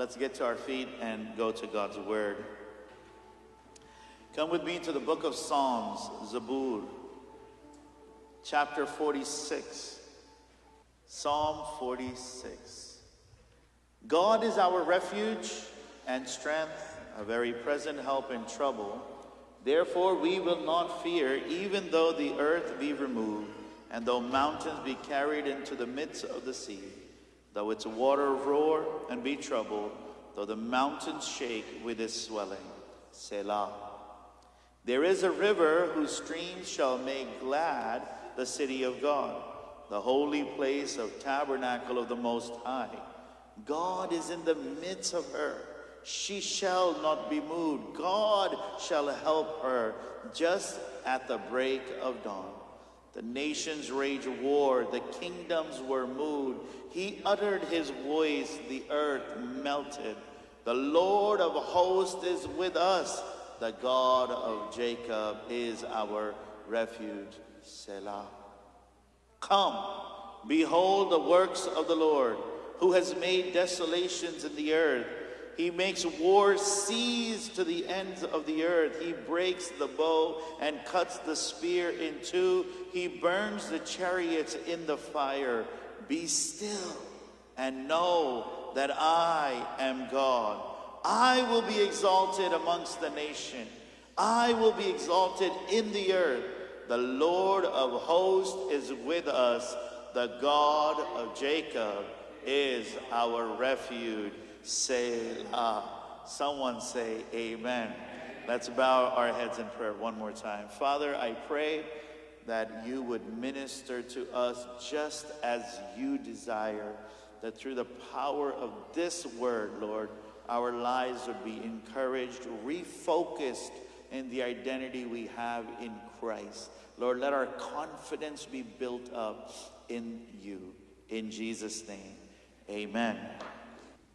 let's get to our feet and go to God's Word. Come with me to the book of Psalms, Zabur, chapter 46. Psalm 46. God is our refuge and strength, a very present help in trouble. Therefore we will not fear, even though the earth be removed, and though mountains be carried into the midst of the sea, though its water roar and be troubled, though the mountains shake with its swelling. Selah. There is a river whose streams shall make glad the city of God, the holy place of tabernacle of the Most High. God is in the midst of her. She shall not be moved. God shall help her just at the break of dawn. The nations rage war, the kingdoms were moved. He uttered his voice, the earth melted. The Lord of hosts is with us. The God of Jacob is our refuge. Selah. Come, behold the works of the Lord, who has made desolations in the earth. He makes war cease to the ends of the earth. He breaks the bow and cuts the spear in two. He burns the chariots in the fire. Be still and know that I am God. I will be exalted amongst the nation. I will be exalted in the earth. The Lord of hosts is with us. The God of Jacob is our refuge. Selah. Someone say amen. Let's bow our heads in prayer one more time. Father, I pray that you would minister to us just as you desire, that through the power of this word, Lord, our lives would be encouraged, refocused in the identity we have in Christ. Lord, let our confidence be built up in you. In Jesus' name, amen.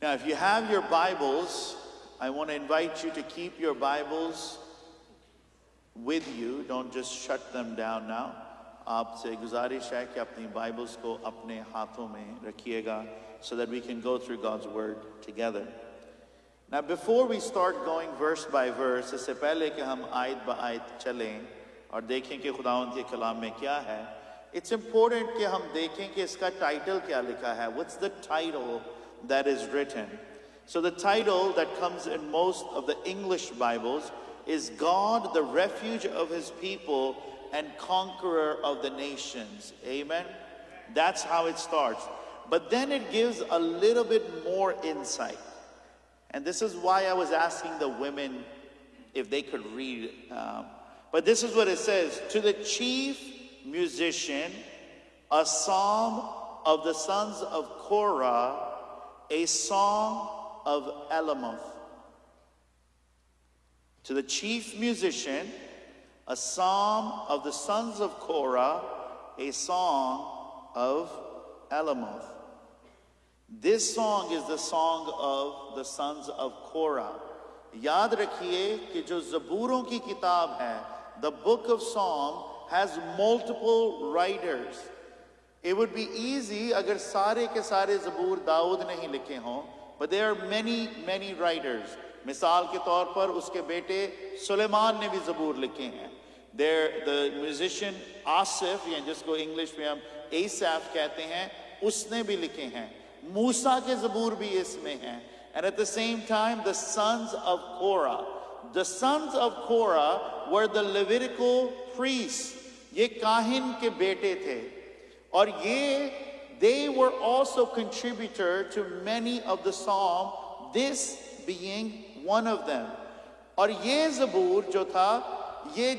Now, if you have your Bibles, I want to invite you to keep your Bibles with you. Don't just shut them down now. आपसे गुजारिश है कि अपनी Bibles को अपने हाथों में रखिएगा so that we can go through God's Word together. Now, before we start going verse by verse, इससे पहले कि हम आयत ब आयत चलें और देखें कि खुदावंद के कलाम में क्या है, it's important कि हम देखें कि इसका title क्या लिखा है. What's the title that is written? So the title that comes in most of the English Bibles is God, the refuge of his people and conqueror of the nations. Amen? That's how it starts. But then it gives a little bit more insight. And this is why I was asking the women if they could read. But this is what it says. To the chief musician, a psalm of the sons of Korah, a song of Elamoth. To the chief musician, a psalm of the sons of Korah, a song of Elamoth. This song is the song of the sons of Korah. याद रखिए कि जो ज़बूरों की किताब है, the book of Psalm has multiple writers. It would be easy अगर सारे के सारे ज़बूर दाऊद ने ही लिखे हों, but there are many writers. मिसाल के तौर पर उसके बेटे सुलेमान ने भी ज़बूर लिखे हैं. The musician Asif, या जिसको इंग्लिश में हम Asaph कहते हैं, उसने भी लिखे हैं. मूसा के ज़बूर भी इसमें हैं. And at the same time, the sons of Korah. The sons of Korah were the Levitical priests. ये काहिन के बेटे थे. और ये, they were also contributor to many of the psalm, this being one of them. और ये ज़बूर जो था, ये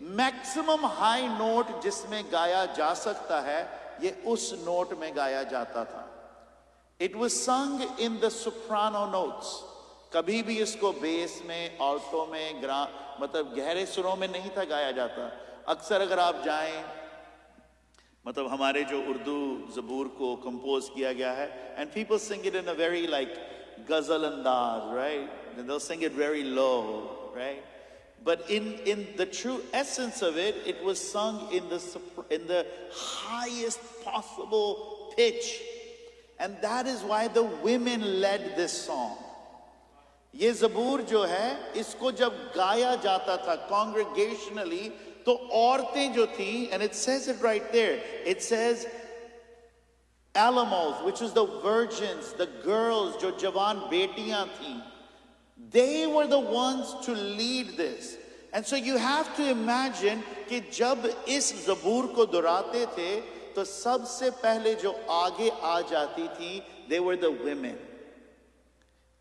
maximum high note जिसमें गाया जा सकता है, ये उस नोट में गाया जाता था. It was sung in the soprano notes. कभी भी इसको बेस में, ऑल्टो में, मतलब गहरे सुरों में नहीं था गाया जाता. अक्सर अगर आप जाएं, मतलब हमारे जो उर्दू ज़बूर को कंपोज किया गया है, and people sing it in a very like ghazal andaz, right? And they'll sing it very low, right? But in the true essence of it, it was sung in the highest possible pitch. And that is why the women led this song. ये ज़बूर जो है, इसको जब गाया जाता था congregationally, तो औरतें जो थी, and it says it right there, it says Alamoth, which is the virgins, the girls, जो जवान बेटियां थी, they were the ones to lead this. And so you have to imagine कि जब इस ज़बूर को दोहराते थे, तो सबसे पहले जो आगे आ जाती थी, they were the women.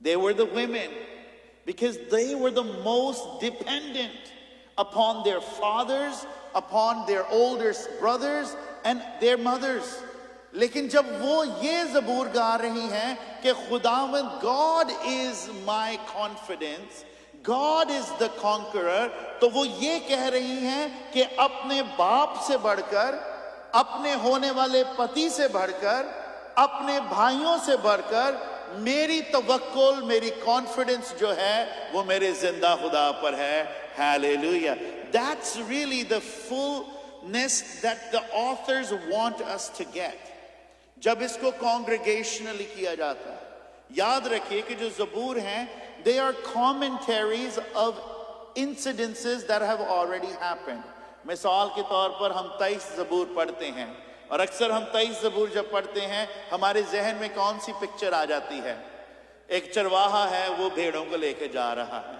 They were the women because they were the most dependent upon their fathers, upon their older brothers and their mothers. लेकिन जब वो ये ज़बूर गा रही हैं कि खुदावंद, God is my confidence, God is the conqueror, तो वो ये कह रही हैं कि अपने बाप से बढ़कर, अपने होने वाले पति से बढ़कर, अपने भाइयों से बढ़कर मेरी तवक्कुल, मेरी कॉन्फिडेंस जो है वो मेरे जिंदा खुदा पर है. Hallelujah. That's really the fullness that the authors want us to get. जब इसको congregationally किया जाता है, याद रखिए कि जो ज़बूर हैं, they are commentaries of incidences that have already happened. मिसाल के तौर पर हम 23 ज़बूर पढ़ते हैं, और अक्सर हम 23 ज़बूर जब पढ़ते हैं, हमारे जहन में कौन सी पिक्चर आ जाती है? एक चरवाहा है, वो भेड़ों को लेके जा रहा है.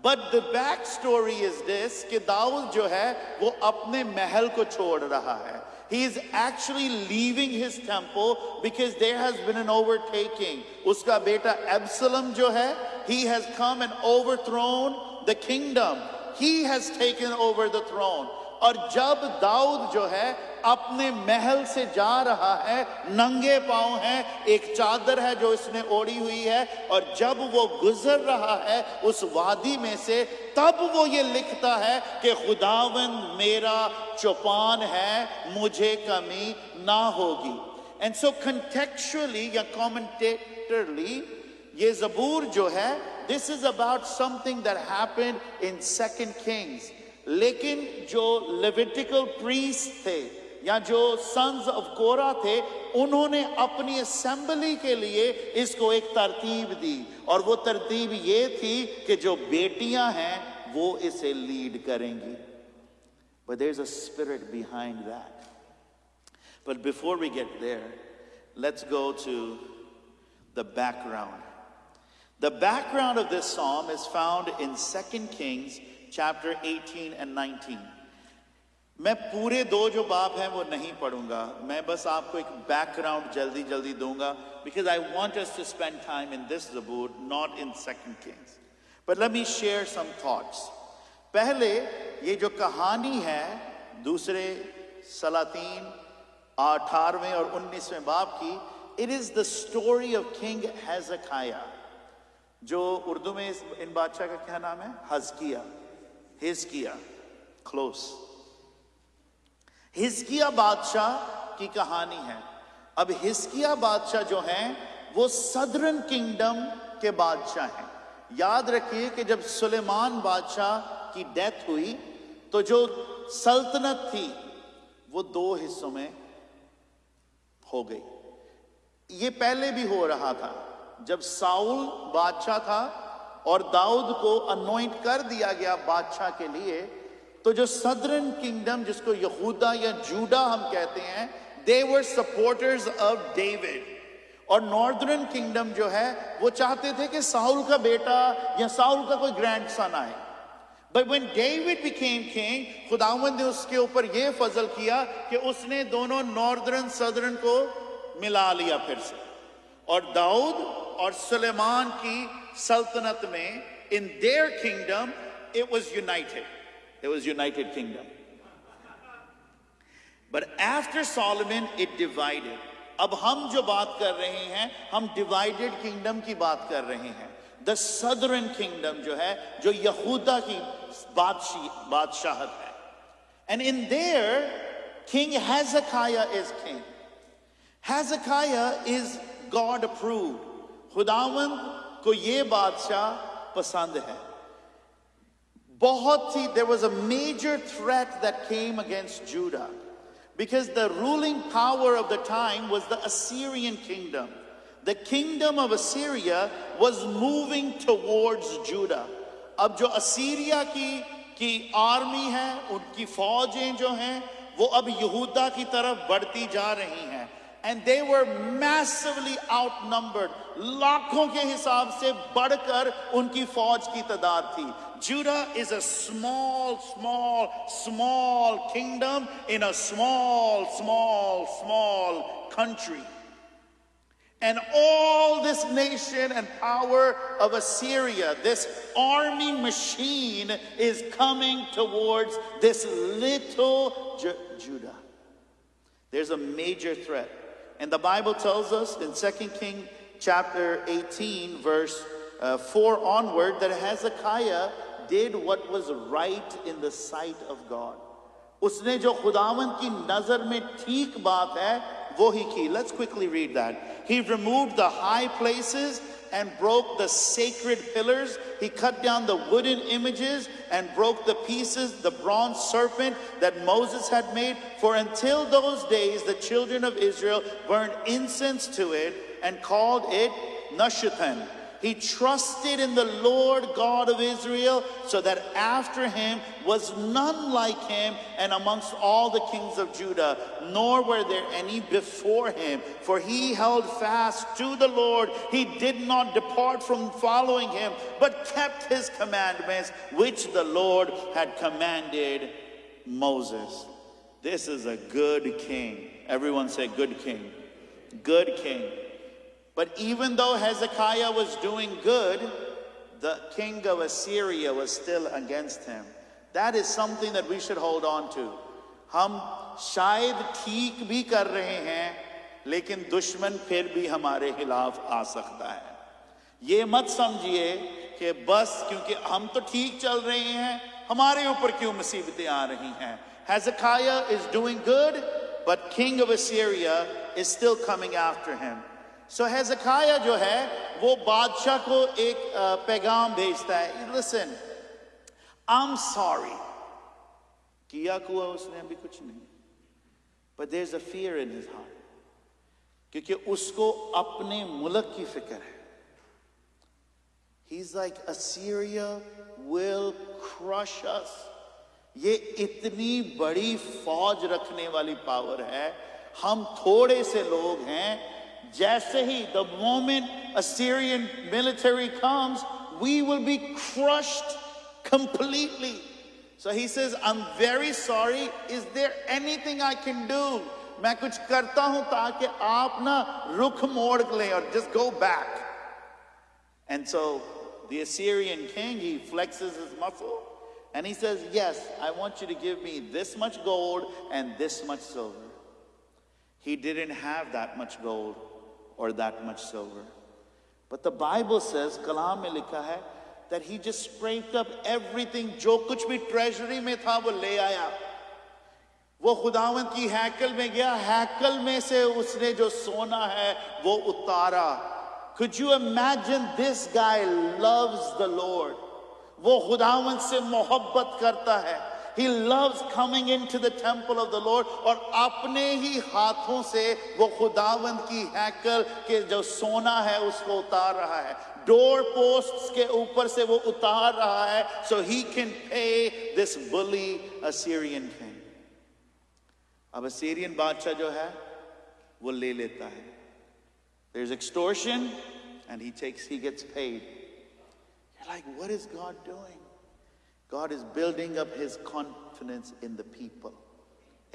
But the back story is this, कि दाऊद जो है वो अपने महल को छोड़ रहा है. He is actually leaving his temple because there has been an overtaking. उसका बेटा Absalom जो है, he has come and overthrown the kingdom. He has taken over the throne. और जब दाऊद जो है अपने महल से जा रहा है, नंगे पांव है, एक चादर है जो इसने ओढ़ी हुई है, और जब वो गुजर रहा है उस वादी में से, तब वो ये लिखता है कि खुदावंद मेरा चौपान है, मुझे कमी ना होगी. And so contextually या commentatorily ये ज़बूर जो है, this is about something that happened in 2 Kings. लेकिन जो लेविटिकल प्रीस्ट थे या जो सन्स ऑफ कोरा थे, उन्होंने अपनी असेंबली के लिए इसको एक तरतीब दी, और वो तरतीब ये थी कि जो बेटियां हैं वो इसे लीड करेंगी. But there's a spirit behind that. But before we get there, let's go to the background. The background of this psalm is found in 2 Kings chapter 18 and 19. मैं पूरे दो जो बाब हैं वो नहीं पढ़ूंगा, मैं बस आपको एक बैकग्राउंड जल्दी दूंगा, because I want us to spend time in this Zabur, not in 2 Kings. But let me share some thoughts. पहले ये जो कहानी है दूसरे सलातीन 18वें और 19वें बाब की, it is the story of King Hezekiah, जो उर्दू में इन बादशाह का क्या नाम है? हिजकिया, close. हिजकिया बादशाह की कहानी है. अब हिजकिया बादशाह जो हैं वो सदर्न किंगडम के बादशाह हैं. याद रखिए कि जब सुलेमान बादशाह की डेथ हुई तो जो सल्तनत थी वो दो हिस्सों में हो गई. ये पहले भी हो रहा था. जब साउल बादशाह था और दाऊद को अनॉइंट कर दिया गया बादशाह के लिए, तो जो सदर्न किंगडम जिसको यहूदा या जूडा हम कहते हैं, they were supporters of David. और नॉर्दर्न किंगडम जो है वो चाहते थे कि साउल का बेटा या साउल का कोई ग्रैंडसन आए. But when David became king, खुदावंद ने उसके ऊपर ये फजल किया कि उसने दोनों नॉर्दर्न सदर्न को मिला लिया फिर से. और दाऊद और सुलेमान की सल्तनत में, in their kingdom, it was united. It was united kingdom. But after Solomon, it divided. अब हम जो बात कर रहे हैं, हम divided kingdom की बात कर रहे हैं. The southern kingdom जो है, जो यहूदा की बादशाहत है. And in there, King Hezekiah is king. Hezekiah is God approved. खुदावंद को ये बादशाह पसंद है. बहुत सी, there was a major threat that came against Judah. Because the ruling power of the time was the Assyrian kingdom. The kingdom of Assyria was moving towards Judah. अब जो Assyria की आर्मी है, उनकी फौजें जो हैं, वो अब यहूदा की तरफ बढ़ती जा रही हैं. And they were massively outnumbered. लाखों के हिसाब से बढ़कर उनकी फौज की तादाद थी. Judah is a small kingdom in a small country. And all this nation and power of Assyria, this army machine, is coming towards this little Judah. There's a major threat. And the Bible tells us in 2 Kings chapter 18, verse 4 onward, that Hezekiah did what was right in the sight of God. उसने जो खुदावंद की नजर में ठीक बात है वो ही की. Let's quickly read that. He removed the high places and broke the sacred pillars. He cut down the wooden images and broke the pieces, the bronze serpent that Moses had made. For until those days the children of Israel burned incense to it and called it Nashatan. He trusted in the Lord God of Israel, so that after him was none like him, and amongst all the kings of Judah, nor were there any before him. For he held fast to the Lord. He did not depart from following him, but kept his commandments, which the Lord had commanded Moses. This is a good king. Everyone say good king. Good king. But even though Hezekiah was doing good, the king of Assyria was still against him. That is something that we should hold on to. हम शायद ठीक भी कर रहे हैं, लेकिन दुश्मन फिर भी हमारे खिलाफ आ सकता है. ये मत समझिए कि बस क्योंकि हम तो ठीक चल रहे हैं, हमारे ऊपर क्यों मुसीबतें आ रही हैं. Hezekiah is doing good, but king of Assyria is still coming after him. So Hezekiah जो है वो बादशाह को एक पैगाम भेजता है. Listen, I'm sorry. किया हुआ उसने अभी कुछ नहीं. But there's a fear in his heart. क्योंकि उसको अपने मुल्क की फिक्र है. He's like, Assyria will crush us. ये इतनी बड़ी फौज रखने वाली पावर है. हम थोड़े से लोग हैं. जैसे ही the moment Assyrian military comes, we will be crushed completely. So he says, I'm very sorry. Is there anything I can do? मैं कुछ करता हूं ताकि आप ना रुख मोड़ लें और just go back. And so the Assyrian king, he flexes his muscle and he says, yes, I want you to give me this much gold and this much silver. He didn't have that much gold or that much silver. But the Bible says, कलाम में लिखा है, that he just scraped up everything, जो कुछ भी treasury में था वो ले आया. वो खुदावंद की हैकल में गया, हैकल में से उसने जो सोना है वो उतारा. Could you imagine? This guy loves the Lord. वो खुदावंद से मोहब्बत करता है. He loves coming into the temple of the Lord और अपने ही हाथों से वो खुदावंद की हैकल के जो सोना है उसको उतार रहा है. Door posts के ऊपर से वो उतार रहा है, so he can pay this bully Assyrian king. अब Assyrian बादशाह जो है वो ले लेता है. There's extortion and he gets paid. You're like, what is God doing? God is building up his confidence in the people.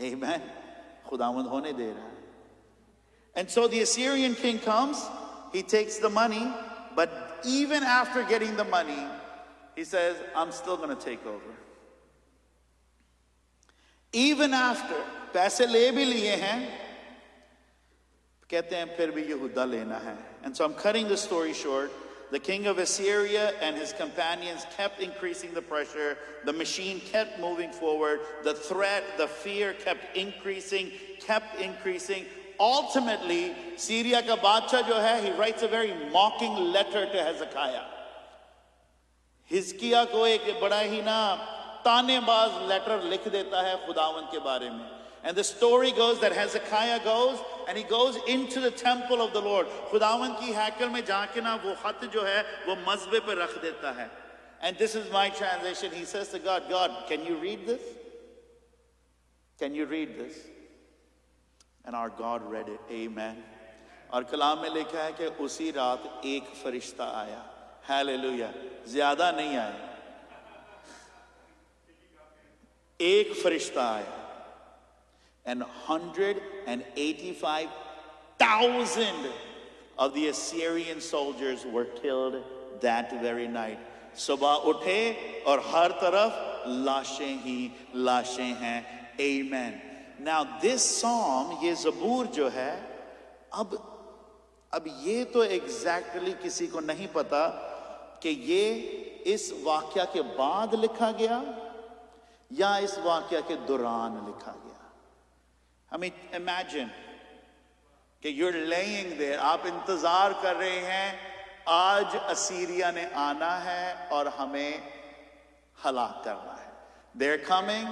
Amen. खुदावंद होने दे रहा है. And so the Assyrian king comes, he takes the money, but even after getting the money, he says, I'm still going to take over. Even after, पैसे ले भी लिए हैं, कहते हैं फिर भी यहूदा लेना है. And so I'm cutting the story short. The king of Assyria and his companions kept increasing the pressure. The machine kept moving forward. The threat, the fear kept increasing. Ultimately, Syria ka baadshah jo hai, he writes a very mocking letter to Hezekiah. Hezekiah को एक बड़ा ही ना तानेबाज letter लिख देता है खुदावंद के बारे में. And the story goes that Hezekiah goes and he goes into the temple of the Lord. खुदावन की हैकल में जाके ना वो खत जो है वो मज़बे पर रख देता है. And this is my translation. He says to God, God, can you read this? Can you read this? And our God read it. Amen. और कलाम में लिखा है कि उसी रात एक फरिश्ता आया. Hallelujah. ज़्यादा नहीं आया. एक फरिश्ता आया. And 185,000 of the Assyrian soldiers were killed that very night. सुबह उठे और हर तरफ लाशें ही लाशें हैं. Amen. Now this psalm, ये ज़बूर जो है, अब ये तो exactly किसी को नहीं पता कि ये इस वाक़या के बाद लिखा गया या इस वाक़या के दौरान लिखा गया. I mean, imagine कि you're laying there, आप इंतजार कर रहे हैं, आज असीरिया ने आना है और हमें हलाक करना है. They're coming,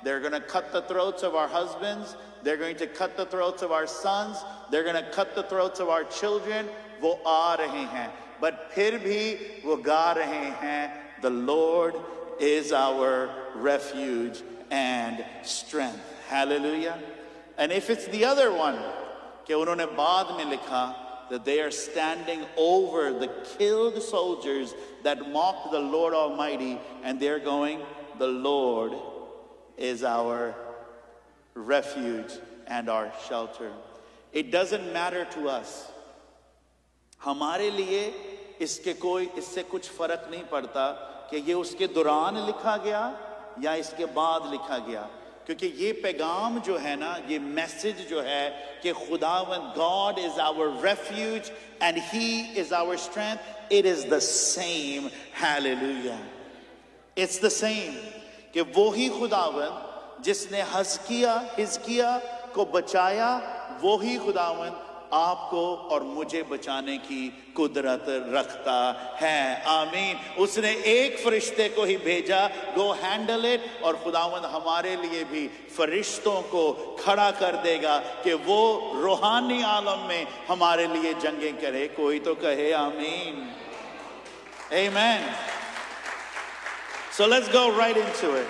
they're going to cut the throats of our husbands, they're going to cut the throats of our sons, they're going to cut the throats of our children. वो आ रहे हैं, but फिर भी वो गा रहे हैं, the Lord is our refuge and strength. Hallelujah. And if it's the other one, कि उन्होंने बाद में लिखा, that they are standing over the killed soldiers that mocked the Lord Almighty, and they're going, the Lord is our refuge and our shelter. It doesn't matter to us. हमारे लिए इससे कुछ फर्क नहीं पड़ता कि ये उसके दौरान लिखा गया या इसके बाद लिखा गया. क्योंकि ये पैगाम जो है ना, ये मैसेज जो है कि खुदावंद, God is our refuge and He is our strength, it is the same. Hallelujah. It's the same. कि वो ही खुदावंद जिसने हिजकिया को बचाया, वो ही खुदावंद आपको और मुझे बचाने की कुदरत रखता है. आमीन. उसने एक फरिश्ते को ही भेजा, गो हैंडल इट, और खुदावंद हमारे लिए भी फरिश्तों को खड़ा कर देगा कि वो रूहानी आलम में हमारे लिए जंगें करे. कोई तो कहे आमीन. Amen. So let's go right into it.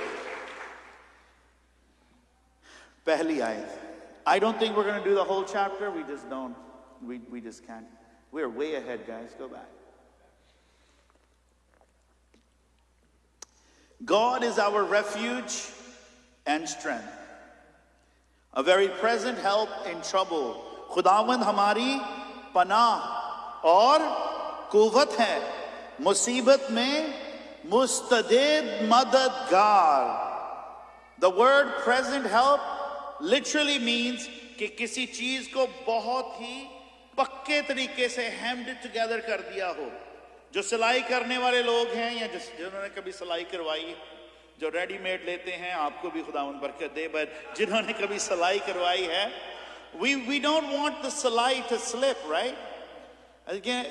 पहली आयत. I don't think we're going to do the whole chapter. We just don't. We just can't. We're way ahead, guys. Go back. God is our refuge and strength, a very present help in trouble. खुदावंद हमारी पनाह और कुव्वत है, मुसीबत में मुस्तदेद मददगार. The word present help literally means कि किसी चीज को बहुत ही पक्के तरीके से hemmed together कर दिया हो. जो सिलाई करने वाले लोग हैं या जिन्होंने कभी सिलाई करवाई, जो रेडीमेड लेते हैं, आपको भी खुदावंद बरकत दे, but जिन्होंने कभी सिलाई करवाई है, we don't want the सिलाई to slip, right? Again,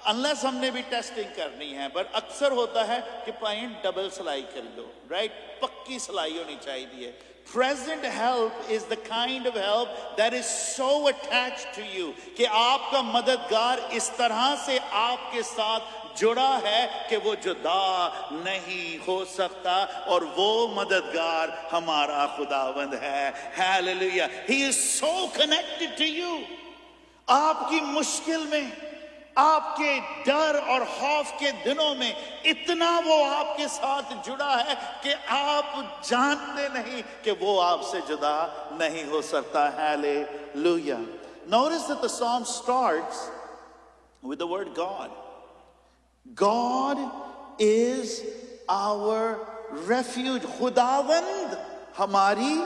unless हमने भी टेस्टिंग करनी है, but अक्सर होता है कि पाइन डबल सिलाई कर लो, right? पक्की सिलाई होनी चाहिए. Present help is the kind of help that is so attached to you कि आपका मददगार इस तरह से आपके साथ जुड़ा है कि वो जुदा नहीं हो सकता, और वो मददगार हमारा खुदावंद है. Hallelujah. He is so connected to you. आपकी मुश्किल में, आपके डर और खौफ के दिनों में इतना वो आपके साथ जुड़ा है कि आप जानते नहीं कि वो आपसे जुदा नहीं हो सकता. Hallelujah. Notice that the psalm starts with the word God. God is our refuge. खुदावंद हमारी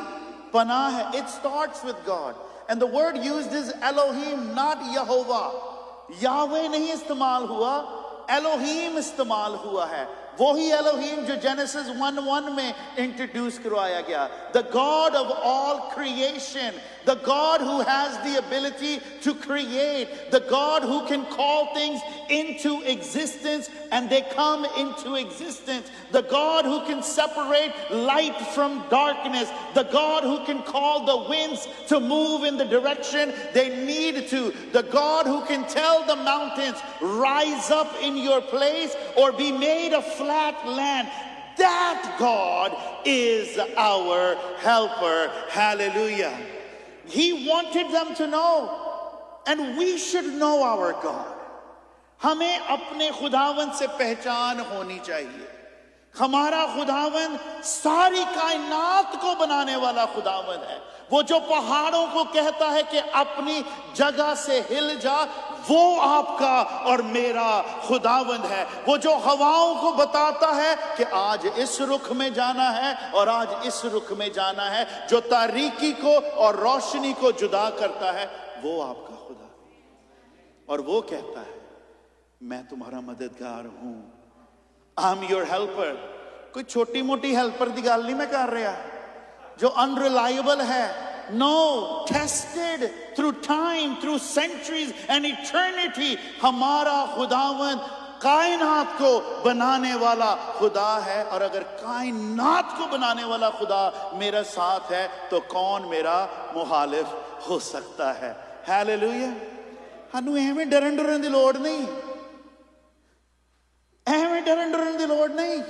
पनाह है. It starts with God. And the word used is Elohim, not Yehovah. यावे नहीं इस्तेमाल हुआ, एलोहीम इस्तेमाल हुआ है. वही एलोहीम जो जेनेसिस 1:1 में इंट्रोड्यूस करवाया गया. The God of all creation, the God who has the ability to create, the God who can call things into existence and they come into existence, the God who can separate light from darkness, the God who can call the winds to move in the direction they need to, the God who can tell the mountains, rise up in your place or be made a flat land. That God is our helper. Hallelujah. He wanted them to know, and we should know our God. हमें अपने खुदावन से पहचान होनी चाहिए. हमारा खुदावन सारी कायनात को बनाने वाला खुदावन है. वो जो पहाड़ों को कहता है कि अपनी जगह से हिल जा, वो आपका और मेरा खुदावंद है. वो जो हवाओं को बताता है कि आज इस रुख में जाना है और आज इस रुख में जाना है, जो तारीकी को और रोशनी को जुदा करता है, वो आपका खुदा. और वो कहता है मैं तुम्हारा मददगार हूं. I'm your helper. कोई छोटी मोटी हेल्पर की गल नहीं मैं कर रहा जो अनरिलायबल है. No, tested through time, through centuries and eternity. हमारा खुदावन कायनात को बनाने वाला खुदा है. और अगर कायनात को बनाने वाला खुदा मेरा साथ है तो कौन मेरा मुखालिफ हो सकता है. हालेलुया. सानू एवें डरन डरन दी लोड़ नहीं. एवें डरन डरन दी लोड़ नहीं.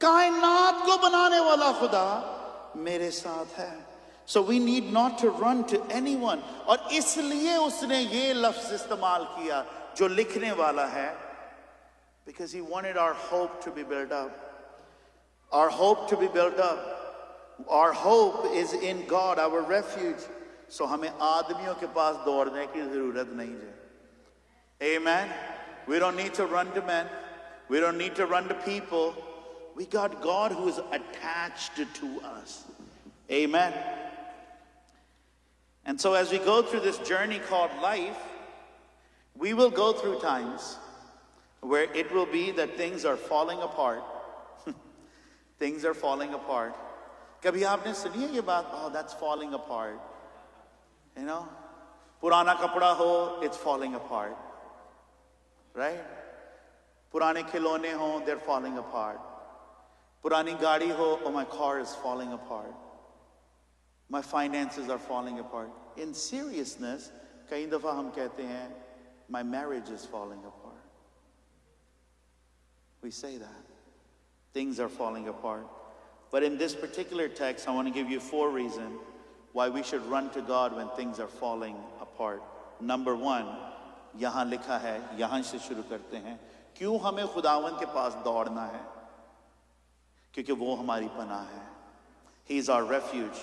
कायनात को बनाने वाला खुदा मेरे साथ है. So we need not to run to anyone. और इसलिए उसने ये लफ्ज इस्तेमाल किया जो लिखने वाला है, because he wanted our hope to be built up. Our hope to be built up. Our hope is in God, our refuge. So हमें आदमियों के पास दौड़ने की जरूरत नहीं है. Amen. We don't need to run to men. We don't need to run to people. We got God who is attached to us. Amen. And so as we go through this journey called life, we will go through times where it will be that things are falling apart. Things are falling apart. कभी आपने सुनी है ये बात? Oh, that's falling apart. You know, पुराना कपड़ा हो, it's falling apart. Right? पुराने खिलौने हो, they're falling apart. पुरानी गाड़ी हो, oh, my car is falling apart. My finances are falling apart. In seriousness, कई दफा हम कहते हैं, my marriage is falling apart. We say that. Things are falling apart. But in this particular text, I want to give you 4 reasons why we should run to God when things are falling apart. Number 1, यहाँ लिखा है, यहाँ से शुरू करते हैं. क्यों हमें खुदावन के पास दौड़ना है? क्योंकि वो हमारी पनाह है. He is our refuge.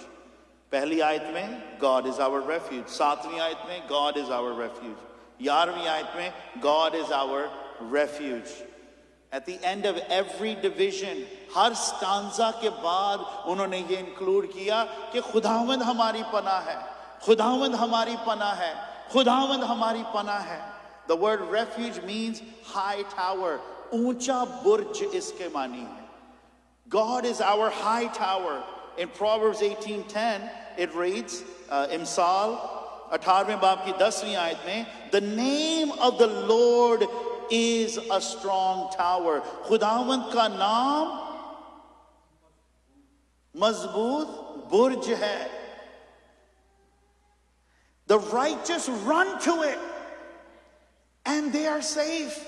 पहली आयत में God is our refuge. 7वीं आयत में God is our refuge. 11वीं आयत में God is our refuge. At the end of every division, her stanza के बाद उन्होंने ये इंक्लूड किया कि खुदावंद हमारी पनाह है. खुदावंद हमारी पनाह है. खुदावंद हमारी पनाह है. The word refuge means high tower. ऊंचा बुर्ज इसके मानी है. God is our high tower. In Proverbs 18:10, it reads, Imsal, 18वें बाब की 10वीं आयत में, the name of the Lord is a strong tower. खुदावंद का नाम मजबूत बुर्ज है. The righteous run to it and they are safe.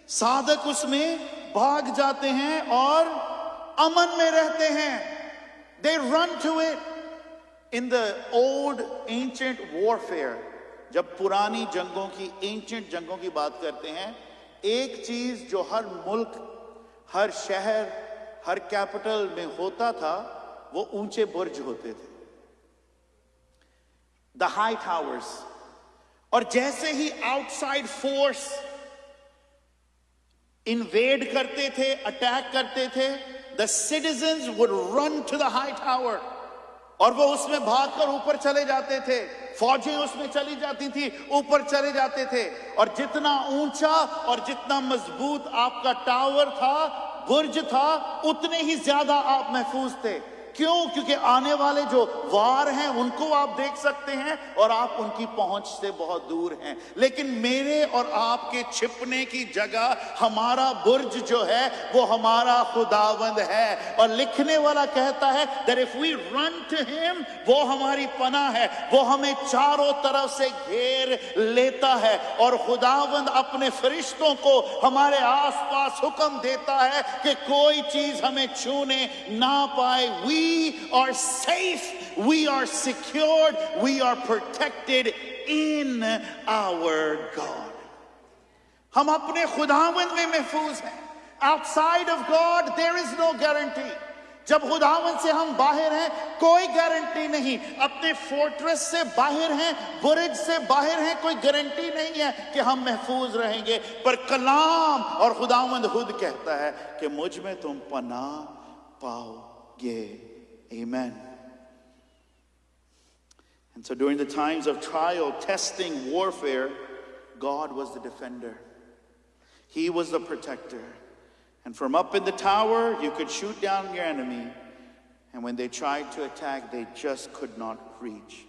साधक उसमें भाग जाते हैं और अमन में रहते हैं. They run to it. In the old ancient warfare, जब पुरानी जंगों की ancient जंगों की बात करते हैं, एक चीज जो हर मुल्क, हर शहर, हर कैपिटल में होता था, वो ऊंचे बुर्ज होते थे. The high towers. और जैसे ही outside force invade करते थे, attack करते थे, the citizens would run to the high tower. और वो उसमें भागकर ऊपर चले जाते थे. फौजें उसमें चली जाती थी, ऊपर चले जाते थे. और जितना ऊंचा और जितना मजबूत आपका टावर था, बुर्ज था उतने ही ज्यादा आप महफूज थे। क्यों? क्योंकि आने वाले जो वार हैं उनको आप देख सकते हैं और आप उनकी पहुंच से बहुत दूर हैं। लेकिन मेरे और आपके छिपने की जगह हमारा बुर्ज जो है वो हमारा खुदावंद है। और लिखने वाला कहता है that if we run to him, वो हमारी पनाह है, वो हमें चारों तरफ से घेर लेता है। और खुदावंद अपने फरिश्तों को हमारे आसपास हुक्म देता है कि कोई चीज हमें छूने ना पाए। We are safe, we are secured, we are protected in our God. हम अपने खुदावंद में महफूज हैं। Outside of God there is no guarantee. जब खुदावंद से हम बाहर हैं कोई गारंटी नहीं। अपने फोर्ट्रेस से बाहर हैं, बुर्ज से बाहर हैं, कोई गारंटी नहीं है कि हम महफूज रहेंगे। पर कलाम और खुदावंद खुद कहता है कि मुझ में तुम पनाह पाओगे। Amen. And so during the times of trial, testing, warfare, God was the defender. He was the protector. And from up in the tower, you could shoot down your enemy. And when they tried to attack, they just could not reach.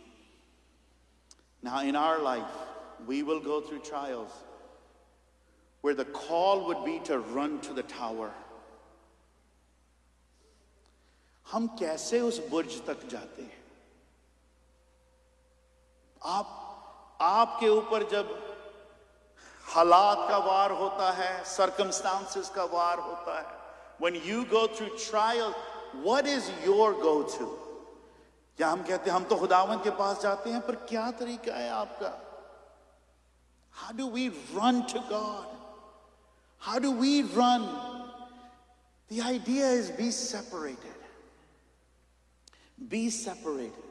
Now in our life, we will go through trials where the call would be to run to the tower. हम कैसे उस बुर्ज तक जाते हैं? आपके ऊपर जब हालात का वार होता है, circumstances का वार होता है, when you go through trial, what is your go-to? या हम कहते हैं हम तो खुदावंद के पास जाते हैं, पर क्या तरीका है आपका? How do we run to God? How do we run? The idea is be separated. Be separated.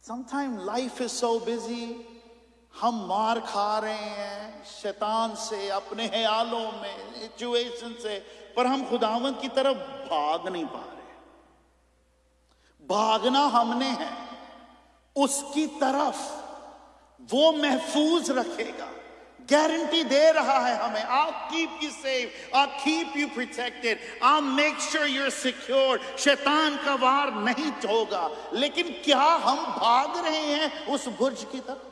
Sometimes life is so busy, हम मार खा रहे हैं शैतान से, अपने ख्यालों में, सिचुएशन से, पर हम खुदावंद की तरफ भाग नहीं पा रहे। भागना हमने है उसकी तरफ, वो महफूज रखेगा, गारंटी दे रहा है हमें। I'll keep you safe, I'll keep you protected, I'll make sure you're secured. शैतान का वार नहीं होगा। लेकिन क्या हम भाग रहे हैं उस बुर्ज की तरफ?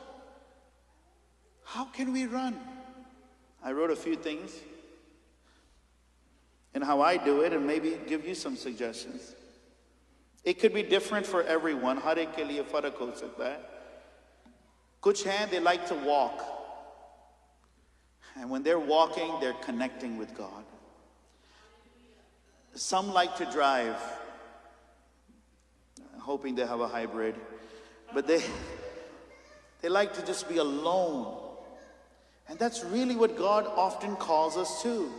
How can we run? I wrote a few things and how I do it and maybe give you some suggestions. It could be different for everyone. हर एक के लिए फर्क हो सकता है। कुछ हैं they like to walk. And when they're walking, they're connecting with God. Some like to drive, hoping they have a hybrid, but they like to just be alone. And that's really what God often calls us to.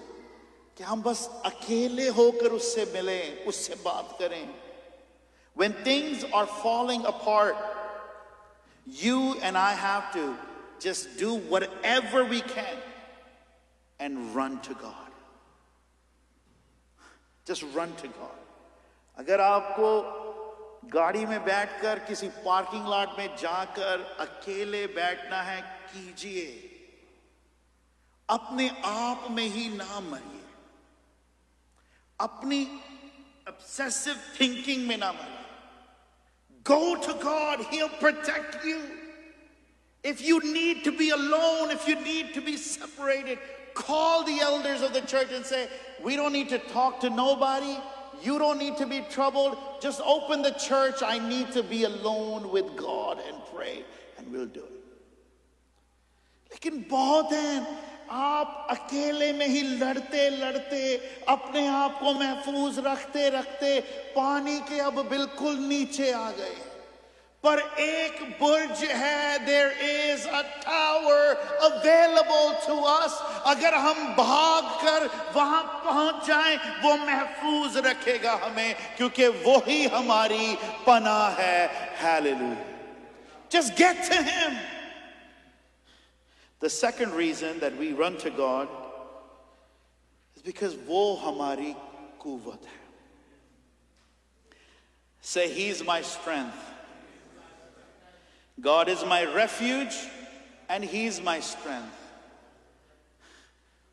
कि हम बस अकेले होकर उससे मिलें, उससे बात करें. When things are falling apart, you and I have to just do whatever we can and run to God. Just run to God. अगर आपको गाड़ी में बैठकर किसी पार्किंग लॉट में जाकर अकेले बैठना है, कीजिए। अपने आप में ही ना मरिए, अपनी obsessive thinking में ना मरिए। Go to God, He'll protect you. If you need to be alone, if you need to be separated, call the elders of the church and say, we don't need to talk to nobody. You don't need to be troubled. Just open the church. I need to be alone with God and pray, and we'll do it. लेकिन बहुत हैं, आप अकेले में ही लड़ते लड़ते अपने आप को महफूज रखते रखते पानी के अब बिल्कुल नीचे आ गए। पर एक बुर्ज है, there is a tower available to us. अगर हम भागकर वहां पहुंच जाएं, वो महफूज रखेगा हमें, क्योंकि वो ही हमारी पनाह है। Hallelujah. Just get to Him. The second reason that we run to God is because वो हमारी कुव्वत है. Say, He's my strength. God is my refuge and He's my strength.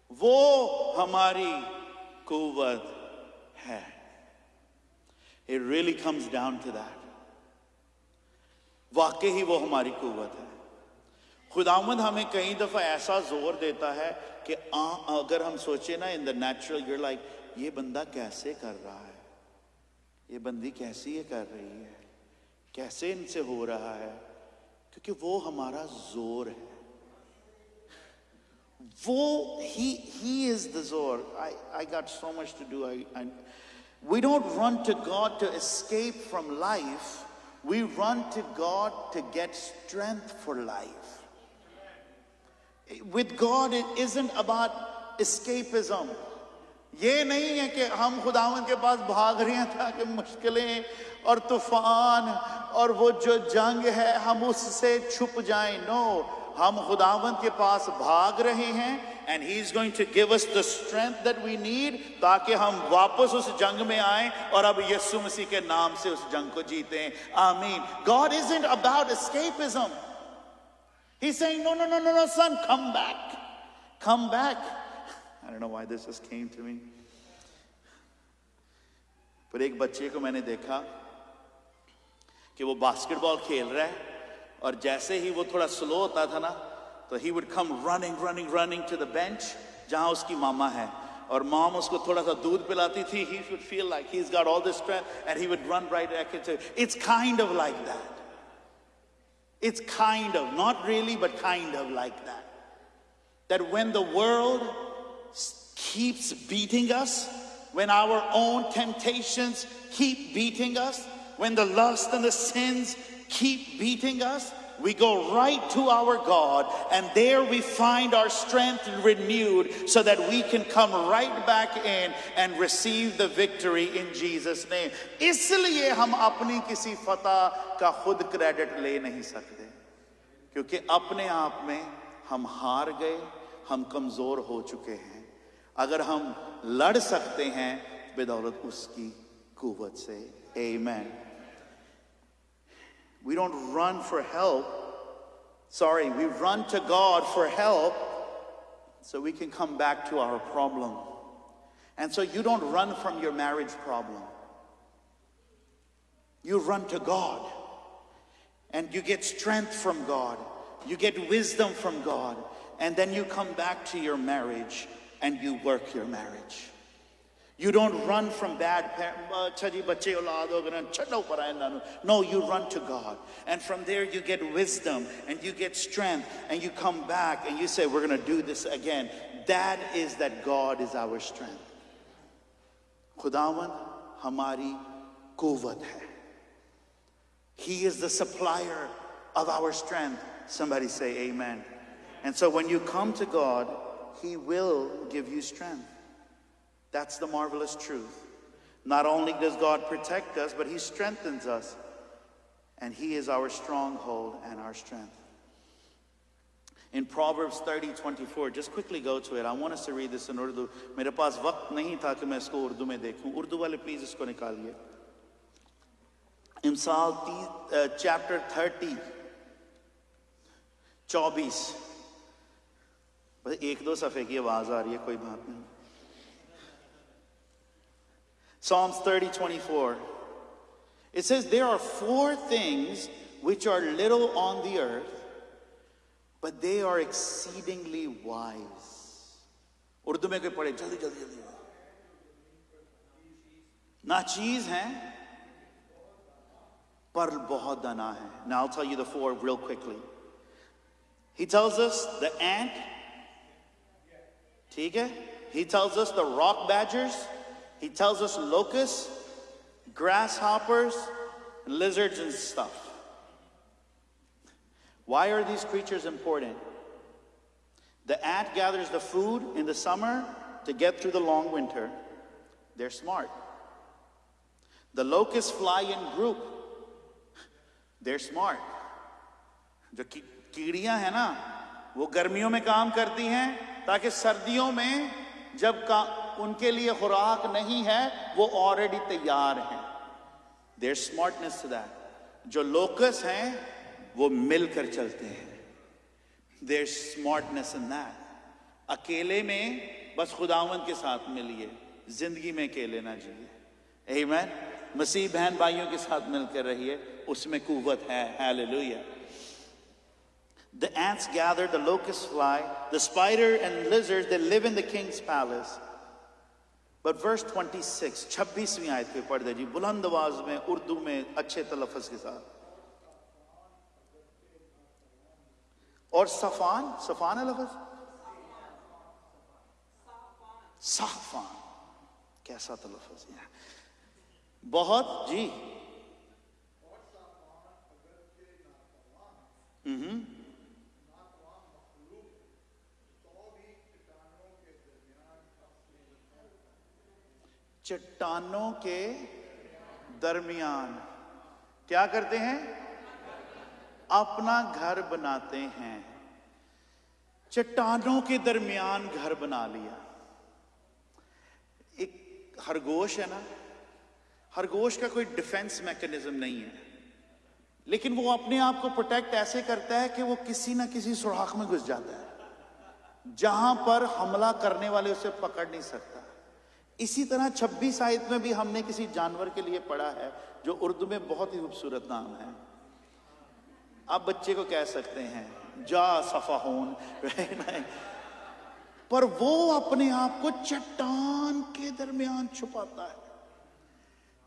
वो हमारी कुव्वत है. It really comes down to that. वाकई ही वो हमारी कुव्वत है. खुदावंद हमें कई दफा ऐसा जोर देता है कि अगर हम सोचे ना in the natural, you're like, ये बंदा कैसे कर रहा है, ये बंदी कैसी ये कर रही है, कैसे इनसे हो रहा है, क्योंकि वो हमारा जोर है. वो he is the zor. I got so much to do. We don't run to God to escape from life. We run to God to get strength for life. With God, it isn't about escapism. ये नहीं है कि हम खुदावंद के पास भाग रहे हैं ताकि मुश्किलें और तूफान और वो जो जंग है हम उससे छुप जाएं. No, हम खुदावंद के पास भाग रहे हैं and he's going to give us the strength that we need ताकि हम वापस उस जंग में आएं और अब यीशु मसीह के नाम से उस जंग को जीतें. आमीन. God isn't about escapism. He's saying, no, son, come back. Come back. I don't know why this just came to me. पर एक बच्चे को मैंने देखा कि वो बास्केटबॉल खेल रहा है और जैसे ही वो थोड़ा स्लो होता था ना तो he would come running to the bench जहां उसकी मामा है और मॉम उसको थोड़ा सा दूध पिलाती थी. He would feel like he's got all this strength and he would run right back into it. It's kind of like that. It's kind of, not really, but kind of like that. That when the world keeps beating us, when our own temptations keep beating us, when the lust and the sins keep beating us, we go right to our God and there we find our strength renewed so that we can come right back in and receive the victory in Jesus' name. इसलिए हम अपनी किसी फतह का खुद credit ले नहीं सकते क्योंकि अपने आप में हम हार गए, हम कमजोर हो चुके हैं. अगर हम लड़ सकते हैं बदौलत उसकी कुव्वत से. Amen. We don't run for help. We run to God for help so we can come back to our problem. And so you don't run from your marriage problem. You run to God. And you get strength from God. You get wisdom from God. And then you come back to your marriage and you work your marriage. You don't run from bad parents. No, you run to God. And from there you get wisdom and you get strength and you come back and you say, we're going to do this again. That is that God is our strength. खुदावन हमारी कुव्वत है. He is the supplier of our strength. Somebody say amen. And so when you come to God, He will give you strength. That's the marvelous truth. Not only does God protect us, but He strengthens us. And He is our stronghold and our strength. In Proverbs 30:24, just quickly go to it. I want us to read this in Urdu. मेरे पास वक्त नहीं था कि मैं इसको उर्दू में देखूं. उर्दू वाले प्लीज इसको निकालिए. इमसाल chapter 30, 24. बस एक दो सफ़े की आवाज आ रही है, कोई बात नहीं. Psalms 30:24. It says, there are 4 things which are little on the earth, but they are exceedingly wise. Urdu में कोई पढ़े जल्दी जल्दी जल्दी. नाचीज हैं पर बहुत दाना है. Now I'll tell you the 4 real quickly. He tells us the ant. ठीक है? He tells us the rock badgers. He tells us locusts, grasshoppers, lizards and stuff. Why are these creatures important? The ant gathers the food in the summer to get through the long winter. They're smart. The locusts fly in group. They're smart. जो कीड़ियां हैं ना, वो गर्मियों में काम करती हैं ताकि सर्दियों में जब उनके लिए खुराक नहीं है वो ऑलरेडी तैयार हैं. There's smartness to that. जो लोकस हैं वो मिलकर चलते हैं. There's smartness in that. अकेले में बस खुदावंद के साथ मिलिए. जिंदगी में अकेले ना जिए। आमीन। मसीह बहन भाइयों के साथ मिलकर रहिए, उसमें कुव्वत है। Hallelujah. The ants gather, the locusts fly, the spider and lizards, they live in the king's palace. But verse 26, 26वीं आयत पे पढ़ दीजिए बुलंद आवाज में, उर्दू में, अच्छे तलफ़्फ़ुज़ के साथ। और सफान है लफ्ज़, साफान, कैसा तलफ़्फ़ुज़ है, बहुत जी। चट्टानों के दरमियान क्या करते हैं? अपना घर बनाते हैं। चट्टानों के दरमियान घर बना लिया। एक खरगोश है ना, खरगोश का कोई डिफेंस मैकेनिज्म नहीं है, लेकिन वो अपने आप को प्रोटेक्ट ऐसे करता है कि वो किसी ना किसी सुराख में घुस जाता है जहां पर हमला करने वाले उसे पकड़ नहीं सकता। इसी तरह 26 आयत में भी हमने किसी जानवर के लिए पढ़ा है जो उर्दू में बहुत ही खूबसूरत नाम है। आप बच्चे को कह सकते हैं जा सफाहून, पर वो अपने आप को चट्टान के दरमियान छुपाता है।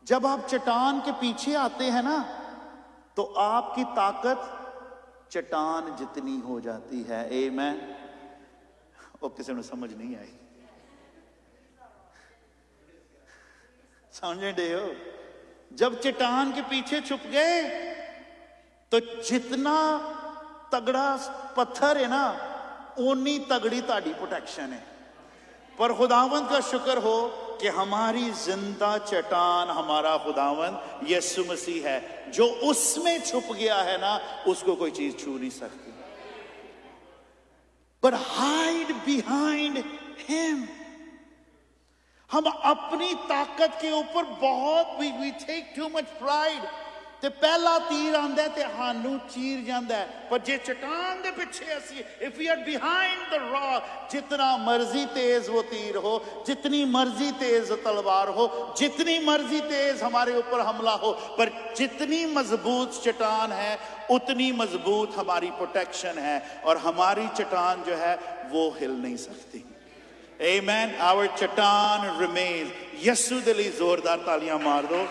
जब आप चट्टान के पीछे आते हैं ना, तो आपकी ताकत चट्टान जितनी हो जाती है। आमीन। वो किसी ने समझ नहीं आई, समझे दे हो? जब चट्टान के पीछे छुप गए तो जितना तगड़ा पत्थर है ना, ओनी तगड़ी ताड़ी प्रोटेक्शन है। पर खुदावंद का शुक्र हो कि हमारी जिंदा चट्टान हमारा खुदावंद यीशु मसीह है, जो उसमें छुप गया है ना, उसको कोई चीज छू नहीं सकती। But hide behind him. हम अपनी ताकत के ऊपर बहुत we take too much pride. ते पहला तीर आंदा है ते हानू चीर जांदा है, पर जे चट्टान दे पिछे असी, if we are behind the rock, जितना मर्जी तेज वो तीर हो, जितनी मर्जी तेज तलवार हो, जितनी मर्जी तेज हमारे ऊपर हमला हो, पर जितनी मजबूत चट्टान है उतनी मजबूत हमारी प्रोटेक्शन है, और हमारी चट्टान जो है वो हिल नहीं सकती। Amen. Our चट्टान remains. यस्सु दे लिए जोरदार तालियां मार दो।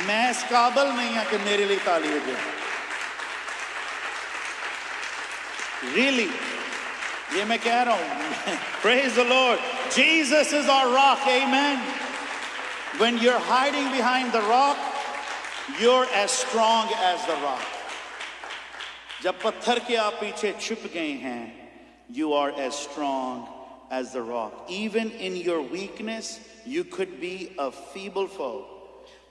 मैं इस काबिल नहीं है कि मेरे लिए ताली हो जाए। Really, ये मैं कह रहा हूं। Praise the Lord. Jesus is our rock. Amen. When you're hiding behind the rock, you're as strong as the rock. जब पत्थर के आप पीछे छुप गए हैं, you are as strong as the rock. Even in your weakness, you could be a feeble foe.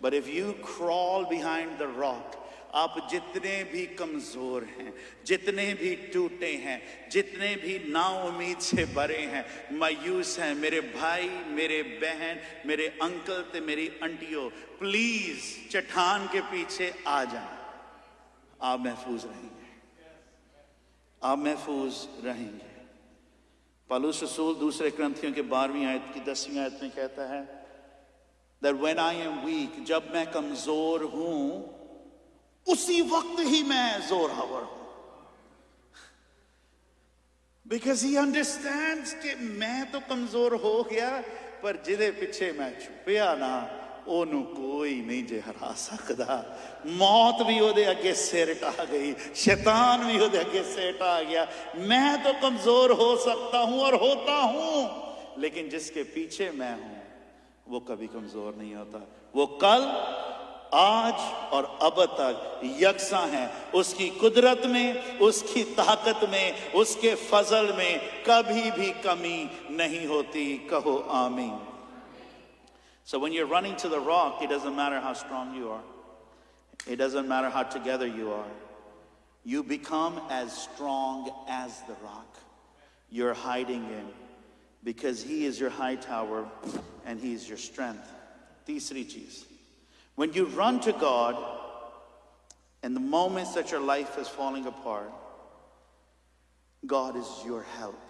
But if you crawl behind the rock, आप जितने भी कमजोर हैं, जितने भी टूटे हैं, जितने भी नाउम्मीद से भरे हैं, मायूस हैं, मेरे भाई, मेरे बहन, मेरे अंकल ते मेरी आंटियों, प्लीज चट्टान के पीछे आ जाएं। आप महफूज रहेंगे, आप महफूज रहेंगे। पौलुस रसूल दूसरे कुरिन्थियों के 12वीं आयत की 10वीं आयत में कहता है that when I am weak, जब मैं कमजोर हूं उसी वक्त ही मैं जोरावर हूं। Because he understands कि मैं तो कमजोर हो गया, पर जिदे पीछे मैं छुपिया ना, ओनू कोई नहीं जे हरा सकदा। मौत भी ओदे अगे सिर टा गई, शैतान भी ओदे अगे सिर टा गया। मैं तो कमजोर हो सकता हूं और होता हूं, लेकिन जिसके पीछे मैं हूं वो कभी कमजोर नहीं होता। वो कल, आज और अब तक यकसा है। उसकी कुदरत में, उसकी ताकत में, उसके फजल में कभी भी कमी नहीं होती। कहो आमीन। So when you're running to the rock, it doesn't matter how strong you are. It doesn't matter how together you are. You become as strong as the rock you're hiding in, because he is your high tower and he is your strength. तीसरी चीज, when you run to God in the moments that your life is falling apart, God is your help.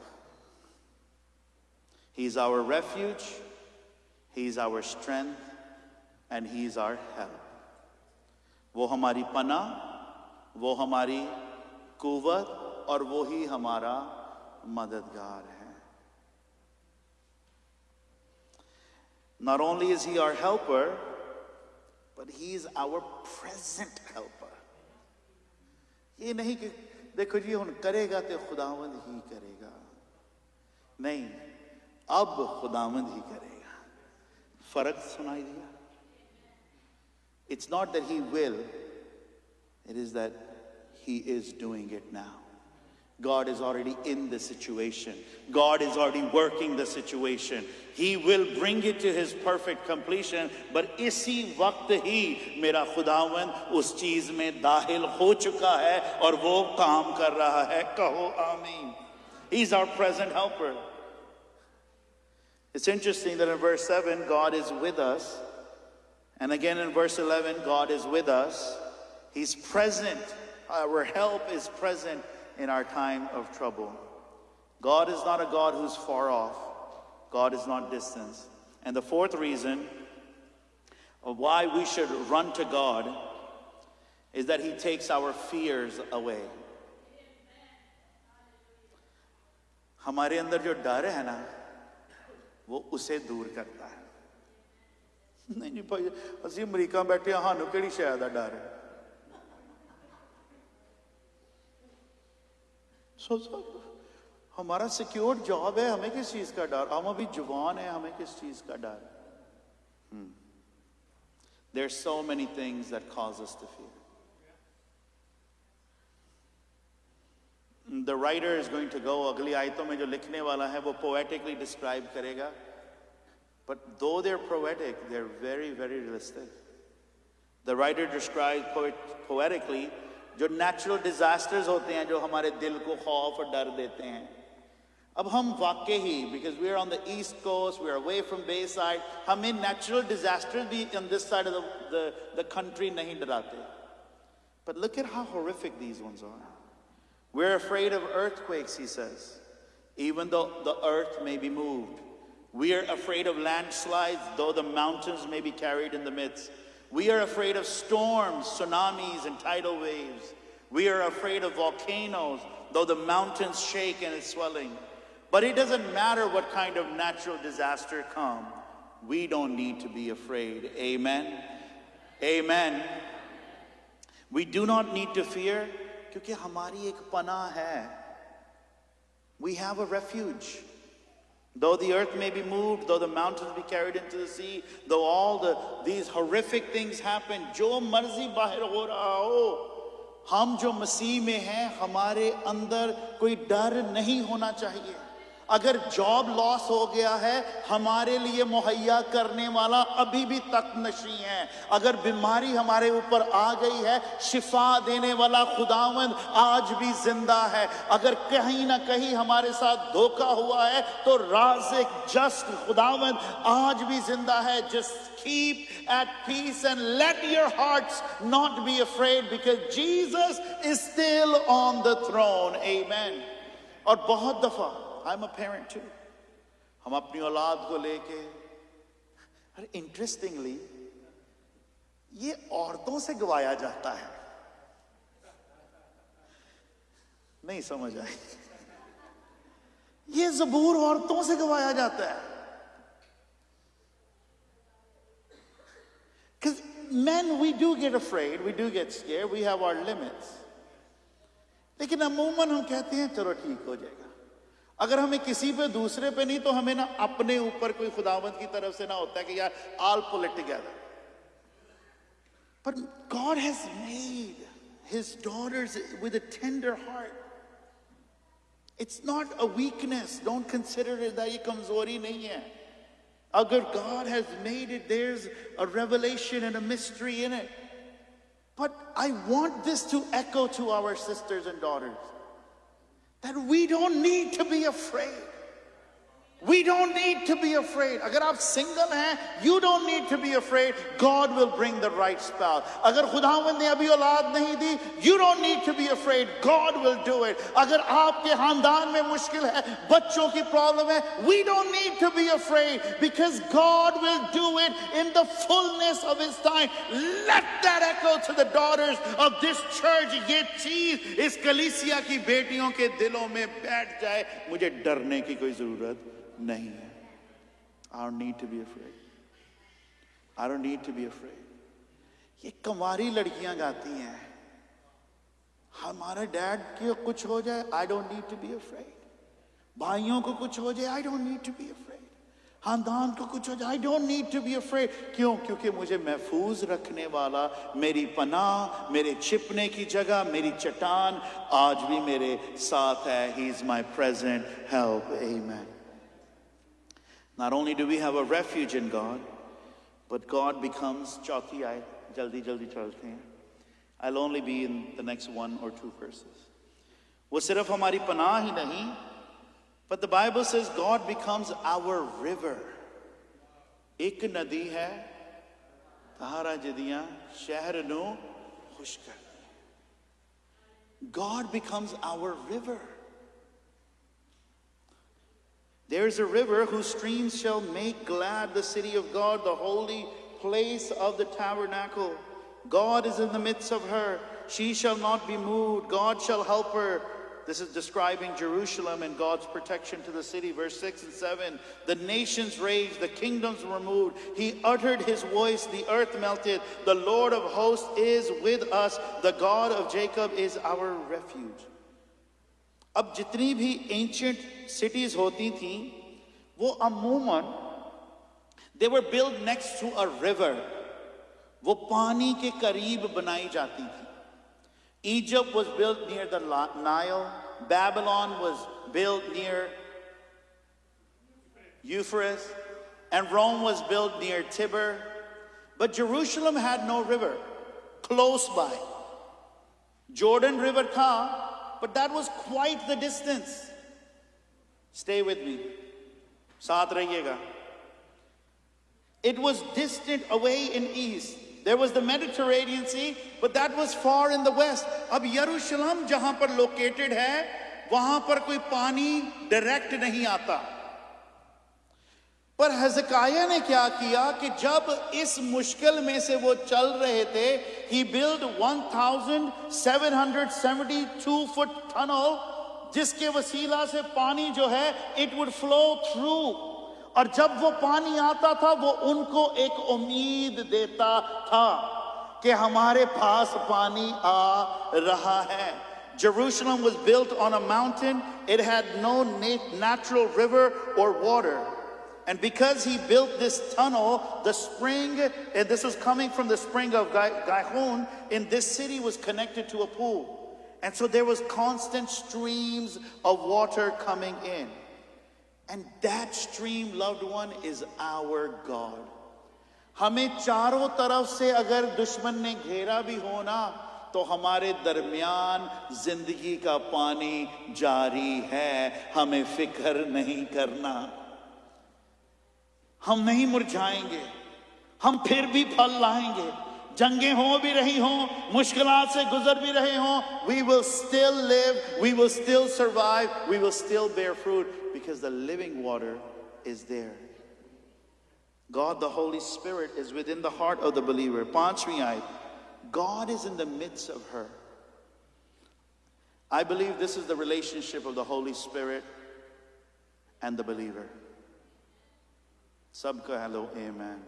He's our refuge. He is our strength and He is our help. वो हमारी पनाह, वो हमारी कुव्वत और वो ही हमारा मददगार है. Not only is He our helper, but He is our present helper. ये नहीं कि देखो जी हुन करेगा तो खुदावंद ही करेगा. नहीं, अब खुदावंद ही करेगा. फर्क सुनाई दिया? It's not that He will, it is that He is doing it now. God is already in the situation. God is already working the situation. He will bring it to His perfect completion. But इसी वक्त ही मेरा खुदावंद उस चीज में दाखिल हो चुका है और वो काम कर रहा है. कहो आमीन. He's our present helper. It's interesting that in verse 7, God is with us. And again in verse 11, God is with us. He's present. Our help is present in our time of trouble. God is not a God who's far off. God is not distant. And the fourth reason of why we should run to God is that He takes our fears away. हमारे अंदर जो डर है ना, वो उसे दूर करता है. नहीं जी भाई, असी अमरीका बैठे हानू केड़ी शय दा डर है. सोचो, हमारा सिक्योर जॉब है, हमें किस चीज का डर? हम अभी जवान हैं, हमें किस चीज का डर? There are so many things that cause us to fear. The writer is going to go, अगली आयतों में जो लिखने वाला है वो poetically describe करेगा. But though they're poetic, they're very, very realistic. The writer describes poetically जो natural disasters होते हैं जो हमारे दिल को खौफ और डर देते हैं. अब हम वाकई ही, because we are on the east coast, we are away from Bayside, हमें natural disasters भी on this side of the country नहीं डराते. But look at how horrific these ones are. We're afraid of earthquakes, he says, even though the earth may be moved. We are afraid of landslides, though the mountains may be carried in the midst. We are afraid of storms, tsunamis, and tidal waves. We are afraid of volcanoes, though the mountains shake and it's swelling. But it doesn't matter what kind of natural disaster come. We don't need to be afraid. Amen? Amen. We do not need to fear, क्योंकि हमारी एक पनाह है. We have a refuge. Though the earth may be moved, though the mountains be carried into the sea, though all these horrific things happen, जो मर्जी बाहर हो रहा हो, हम जो मसीह में हैं, हमारे अंदर कोई डर नहीं होना चाहिए. अगर जॉब लॉस हो गया है, हमारे लिए मुहैया करने वाला अभी भी तक नशी है. अगर बीमारी हमारे ऊपर आ गई है, शिफा देने वाला खुदावंद आज भी जिंदा है. अगर कहीं ना कहीं हमारे साथ धोखा हुआ है, तो राज़िक जस्ट खुदावंद आज भी जिंदा है. Just keep at peace and let your hearts not be afraid, because Jesus is still on the throne. Amen. और बहुत दफा, I'm a parent too, हम अपनी औलाद को लेके, अरे इंटरेस्टिंगली ये औरतों से गवाया जाता है. नहीं समझ आई? ये ज़बूर औरतों से गवाया जाता है. Because men, we do get afraid, we do get scared, we have our limits. लेकिन अमूमन हम कहते हैं चलो ठीक हो जाएगा. अगर हमें किसी पे दूसरे पे नहीं, तो हमें ना अपने ऊपर कोई खुदावंद की तरफ से ना होता है कि यार I'll pull it together. But God has made His daughters with a tender heart. It's not a weakness. Don't consider it that ये कमजोरी नहीं है. अगर God has made it, there's a revelation and a mystery in it. But I want this to echo to our sisters and daughters, that we don't need to be afraid. We don't need to be afraid. अगर आप single हैं, you don't need to be afraid. God will bring the right spouse. अगर खुदावंद ने अभी औलाद नहीं दी, you don't need to be afraid. God will do it. अगर आपके खानदान में मुश्किल है, बच्चों की प्रॉब्लम है, we don't need to be afraid because God will do it in the fullness of His time. Let that echo to the daughters of this church. ये चीज इस कलीसिया की बेटियों के दिलों में बैठ जाए. मुझे डरने की कोई जरूरत नहीं है. I don't need to be afraid. I don't need to be afraid. ये कंवारी लड़कियां गाती हैं, हमारे डैड को कुछ हो जाए, I don't need to be afraid. भाइयों को कुछ हो जाए, I don't need to be afraid. खानदान को कुछ हो जाए, I don't need to be afraid. क्यों? क्योंकि मुझे महफूज रखने वाला, मेरी पनाह, मेरे छिपने की जगह, मेरी चट्टान आज भी मेरे साथ है. He is my present help. Amen. Not only do we have a refuge in God, but God becomes, चौथी आयत, जल्दी जल्दी चलते हैं. I'll only be in the next 1 or 2 verses. वो सिर्फ हमारी पनाह ही नहीं, but the Bible says God becomes our river. एक नदी है, तहारा जदियां शहर नो खुश कर. God becomes our river. There is a river whose streams shall make glad the city of God, the holy place of the tabernacle. God is in the midst of her. She shall not be moved. God shall help her. This is describing Jerusalem and God's protection to the city. Verse 6 and 7. The nations raged, the kingdoms were moved. He uttered his voice, the earth melted. The Lord of hosts is with us. The God of Jacob is our refuge. अब जितनी भी ancient cities होती थी, वो अमूमन they were built next to a river. वो पानी के करीब बनाई जाती थी. Egypt was built near the Nile. Babylon was built near Euphrates, and Rome was built near Tiber. But Jerusalem had no river close by. Jordan River था, but that was quite the distance. Stay with me. साथ रहिएगा. It was distant away in east. There was the Mediterranean Sea, but that was far in the west. अब यरूशलेम जहां पर located है, वहां पर कोई पानी direct नहीं आता. पर हिजकिय्याह ने क्या किया कि जब इस मुश्किल में से वो चल रहे थे, he built 1,772 foot tunnel, जिसके वसीला से पानी जो है, it would flow through. और जब वो पानी आता था, वो उनको एक उम्मीद देता था कि हमारे पास पानी आ रहा है. Jerusalem was built on a mountain. It had no natural river or water. And because he built this tunnel, the spring, and this was coming from the spring of Gihon, in this city was connected to a pool. And so there was constant streams of water coming in. And that stream, loved one, is our God. हमें चारों तरफ से अगर दुश्मन ने घेरा भी हो ना, तो हमारे दरमियान जिंदगी का पानी जारी है. हमें फिक्र नहीं करना. हम नहीं मुरझाएंगे. हम फिर भी फल लाएंगे. जंगें हो भी रही हों, मुश्किलात से गुजर भी रहे हों, we will still live, we will still survive, we will still bear fruit, because the living water is there. God the Holy Spirit is within the heart of the believer. पांचवी आयत, God is in the midst of her. I believe this is the relationship of the Holy Spirit and the believer. सबका hello, amen.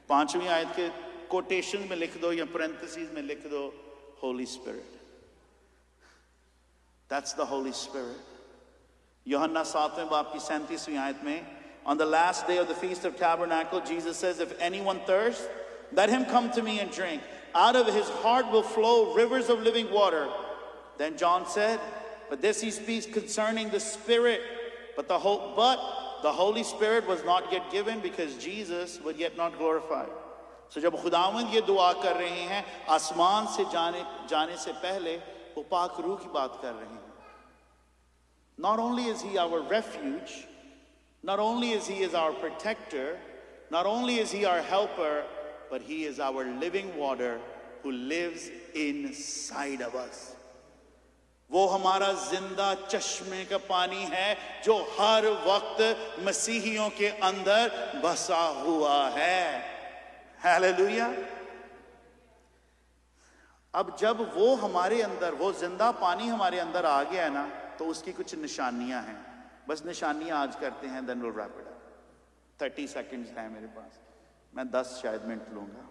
पांचवी आयत के quotation में लिख दो या parentheses में लिख दो, Holy Spirit. That's the Holy Spirit. यूहन्ना 7वें बाब की 37वीं आयत में, on the last day of the Feast of Tabernacle, Jesus says, if anyone thirsts, let him come to me and drink. Out of his heart will flow rivers of living water. Then John said, but this he speaks concerning the Spirit, but the Holy Spirit was not yet given because Jesus was yet not glorified. So जब खुदावंद ये दुआ कर रहे हैं, आसमान से जाने से पहले वो पाक रूह की बात कर रहे हैं. Not only is he our refuge, Not only is he our protector, not only is he our helper, but he is our living water who lives inside of us. वो हमारा जिंदा चश्मे का पानी है जो हर वक्त मसीहियों के अंदर बसा हुआ है. हालेलुया. अब जब वो हमारे अंदर, वो जिंदा पानी हमारे अंदर आ गया है ना, तो उसकी कुछ निशानियां हैं. बस निशानियां आज करते हैं, then we'll wrap it up. 30 seconds है मेरे पास, मैं 10 शायद मिनट लूंगा.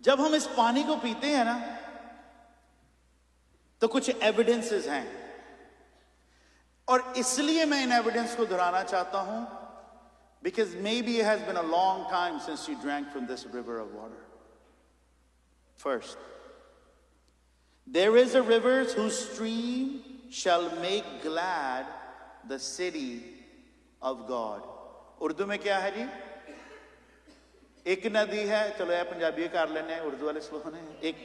जब हम इस पानी को पीते हैं ना, तो कुछ एविडेंसेस हैं, और इसलिए मैं इन एविडेंस को दोहराना चाहता हूं, because maybe it has been a long time since you drank from this river of water. First, there is a river whose stream shall make glad the city of God. Urdu में क्या है जी? एक नदी है, चलो यार पंजाबी कर लेने हैं, उर्दू वाले स्लो होने. एक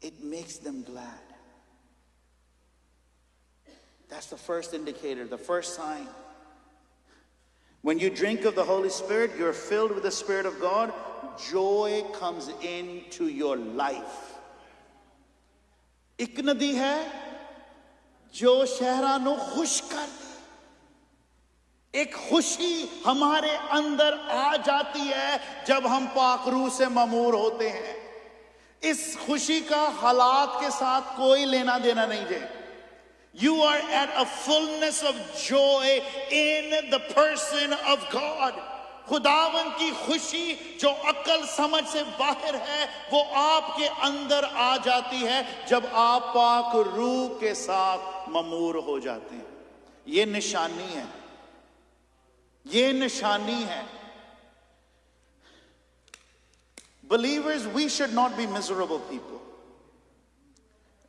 it makes them glad. That's the first indicator, the first sign. When you drink of the Holy Spirit, you're filled with the Spirit of God, joy comes into your life. एक नदी है जो शहरा नु खुश कर दे. एक खुशी हमारे अंदर आ जाती है जब हम पाक रूह से ममूर होते हैं. इस खुशी का हालात के साथ कोई लेना देना नहीं है. You are at a fullness of joy in the person of God. खुदावन की खुशी जो अक्ल समझ से बाहर है, वो आपके अंदर आ जाती है जब आप पाक रूह के साथ ममूर हो जाते हैं. ये निशानी है, ये निशानी है. Believers, we should not be miserable people.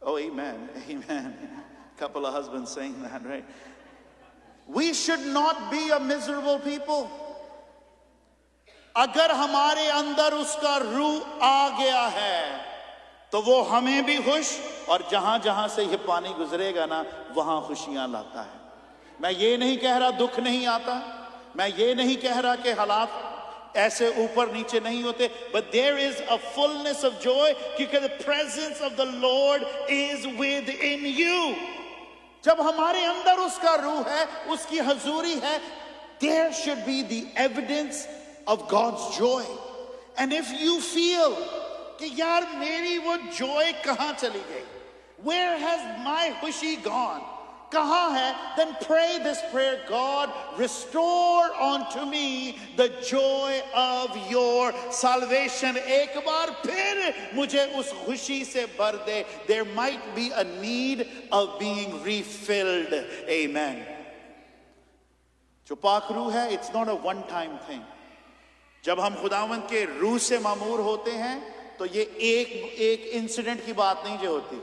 Oh, amen, amen. Couple of husbands saying that, right? We should not be a miserable people. अगर हमारे अंदर उसका रूह आ गया है, तो वो हमें भी खुश, और जहां जहां से ये पानी गुजरेगा ना, वहां खुशियां लाता है. मैं ये नहीं कह रहा दुख नहीं आता, मैं ये नहीं कह रहा कि हालात ऐसे ऊपर नीचे नहीं होते, but there is a fullness of joy because the presence of the Lord is within you. जब हमारे अंदर उसका रूह है, उसकी हजूरी है, there should be the evidence of God's joy. And if you feel कि यार मेरी वो joy कहां चली गई, where has my खुशी gone, कहां है, then pray this prayer: God, restore unto me the joy of your salvation. एक बार फिर मुझे उस खुशी से भर दे. There might be a need of being refilled. Amen. जो पाक रूह है, it's not a one time thing. जब हम खुदावंद के रूह से मामूर होते हैं, तो ये एक इंसिडेंट की बात नहीं जो होती.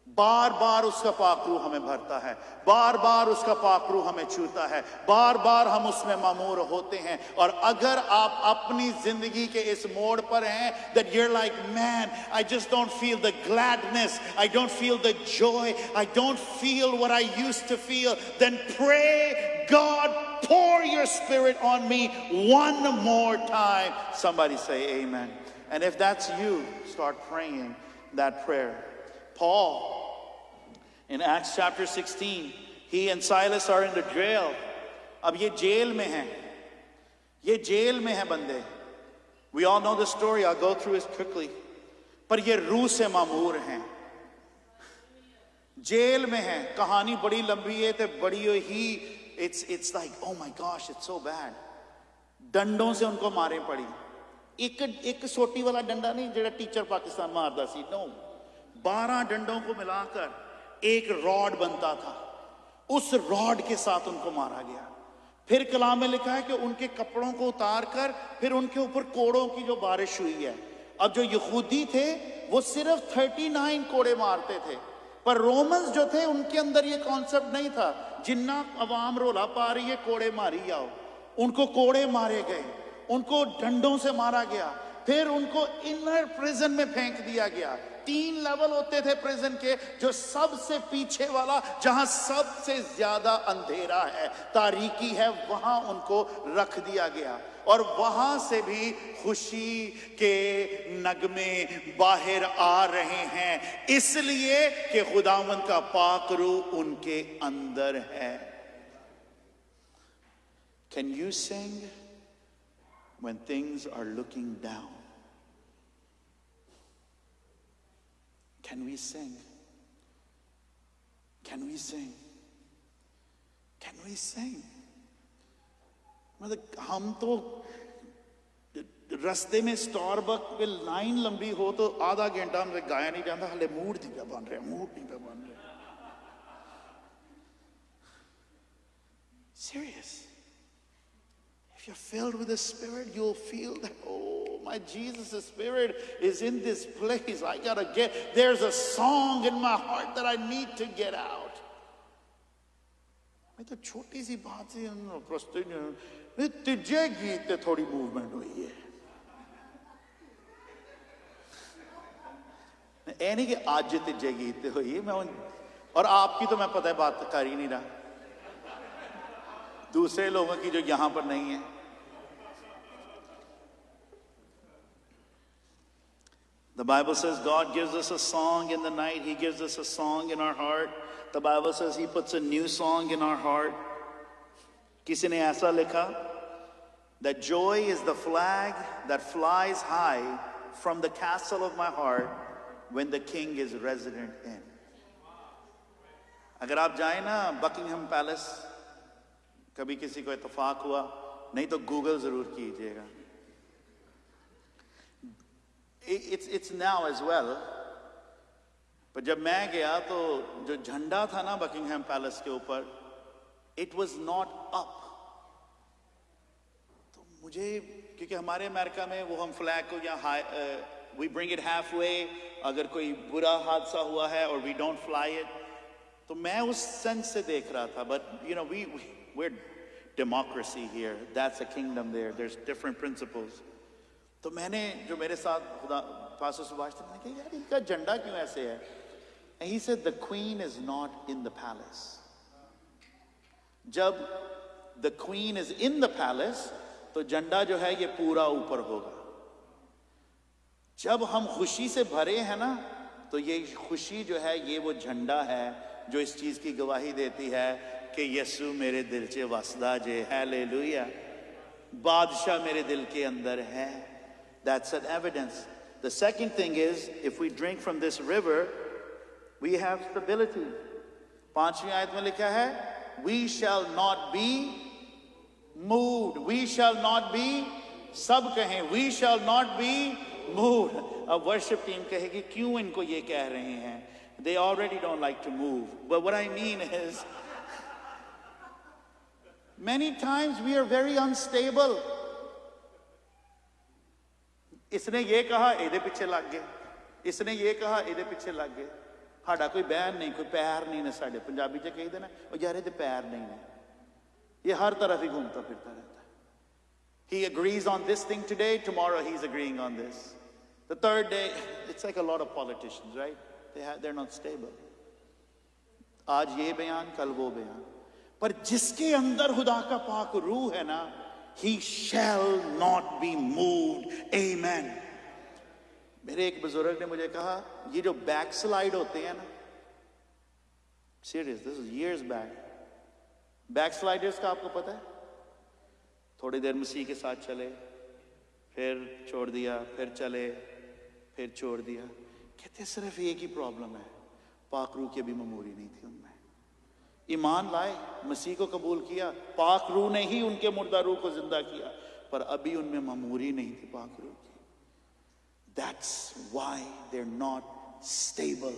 बार बार उसका पाक रूह हमें भरता है, बार बार उसका पाक रूह हमें छूता है, बार बार हम उसमें मामूर होते हैं. और अगर आप अपनी जिंदगी के इस मोड़ पर हैं, that you're like, man, I just don't feel the gladness, I don't feel the joy, I don't feel what I used to feel, then pray, God, pour your spirit on me one more time. Somebody say amen. And if that's you, start praying that prayer. Paul, in Acts chapter 16, he and Silas are in the jail. अब ये jail में हैं, ये jail में हैं बंदे. We all know the story, I'll go through it quickly. पर ये रूह से मामूर हैं, जेल में हैं. कहानी बड़ी लंबी है, तो बड़ी ही it's like, oh my gosh, it's so bad. डंडों से उनको मारे पड़ी. एक सोटी वाला डंडा नहीं जेड़ा टीचर पाकिस्तान मारदा सी, नो, 12 डंडों को मिलाकर एक रॉड बनता था. उस रॉड के साथ उनको मारा गया. फिर कलाम में लिखा है कि उनके कपड़ों को उतार कर फिर उनके ऊपर कोड़ों की जो बारिश हुई है. अब जो यहूदी थे वो सिर्फ 39 कोड़े मारते थे, पर रोमन्स जो थे उनके अंदर ये कॉन्सेप्ट नहीं था. जिन्ना अवाम रोला पा रही है, कोड़े मारी आओ. उनको कोड़े मारे गए. उनको डंडों से मारा गया, फिर उनको इनर प्रिजन में फेंक दिया गया। 3 लेवल होते थे प्रिजन के, जो सबसे पीछे वाला, जहां सबसे ज्यादा अंधेरा है, तारीकी है, वहां उनको रख दिया गया। और वहां से भी खुशी के नगमे बाहर आ रहे हैं, इसलिए कि खुदावंद का पाक रूह उनके अंदर है। Can you sing when things are looking down? Can we sing? Can we sing? Can we sing? मतलब हम तो रस्ते में स्टारबक पे लाइन लंबी हो तो आधा घंटा हमसे गाया नहीं जाता, हले मूड नहीं पे बन रहे, मूड नहीं पे बन रहे। Serious. If you're filled with the Spirit, you'll feel that, oh, my Jesus' Spirit is in this place. I gotta there's a song in my heart that I need to get out. मैं तो छोटी सी बात से तिजे गीत ते थोड़ी movement हुई है। ऐ नहीं कि आज तिजे गीत ते हुई है, मैं और आपकी तो मैं पता है बात कर ही नहीं रहा, दूसरे लोगों की जो यहां पर नहीं है। The Bible says God gives us a song in the night. He gives us a song in our heart. The Bible says He puts a new song in our heart. किसी ने ऐसा लिखा, that joy is the flag that flies high from the castle of my heart when the king is resident in. अगर आप जाए ना Buckingham palace, कभी किसी को इत्तेफाक हुआ, नहीं तो गूगल जरूर कीजिएगा। It's now as well. पर जब मैं गया तो जो झंडा था ना बकिंगहम पैलेस के ऊपर, it was not up. तो मुझे, क्योंकि हमारे अमेरिका में वो हम फ्लैग को यहाँ we bring it halfway, अगर कोई बुरा हादसा हुआ है और we don't fly it, तो मैं उस सेंस से देख रहा था। But you know, we're democracy here. That's a kingdom there. There's different principles. तो मैंने जो मेरे साथ खुदा पास्टर सुभाष थे, मैंने कहा यार इनका झंडा क्यों ऐसे है? And he said the queen is not in the palace. जब the queen is in the palace, तो झंडा जो है ये पूरा ऊपर होगा। जब हम खुशी से भरे हैं ना, तो ये खुशी जो है ये वो झंडा है जो इस चीज की गवाही देती है कि यीशु मेरे दिल चे वसदा जे, हालेलुया, बादशाह मेरे दिल के अंदर है। That's an evidence. The second thing is, if we drink from this river, we have stability. 5वीं आयत में लिखा है, we shall not be moved. We shall not be, सब कहें, we shall not be moved. अब worship team कहेगी क्यों इनको ये कह रहे हैं? They already don't like to move. But what I mean is, many times we are very unstable. इसने ये कहा इधे पीछे लग गए, इसने ये कहा इधे पीछे लग गए। साडा कोई बहन नहीं, कोई पैर नहीं ने, साडे पंजाबी च कही देना और यार इधे पैर नहीं ने, ये हर तरफ ही घूमता फिरता रहता है। He agrees on this thing today, tomorrow he's agreeing on this. The third day, it's like a lot of politicians, right? They're not stable. आज ये बयान, कल वो बयान। पर जिसके अंदर खुदा का पाक रूह है ना, he shall not be moved. Amen. मेरे एक बुजुर्ग ने मुझे कहा, ये जो बैकस्लाइड होते हैं ना, serious, this is years back. बैकस्लाइडर्स का आपको पता है? थोड़ी देर मसीह के साथ चले, फिर छोड़ दिया, फिर चले, फिर छोड़ दिया। कहते सिर्फ एक ही प्रॉब्लम है, पाक रूह की भी मेमोरी नहीं थी उनमें। ईमान लाए, मसीह को कबूल किया, पाक रूह ने ही उनके मुर्दा रूह को जिंदा किया, पर अभी उनमें मेमोरी नहीं थी पाक रूह की। That's why they're not stable.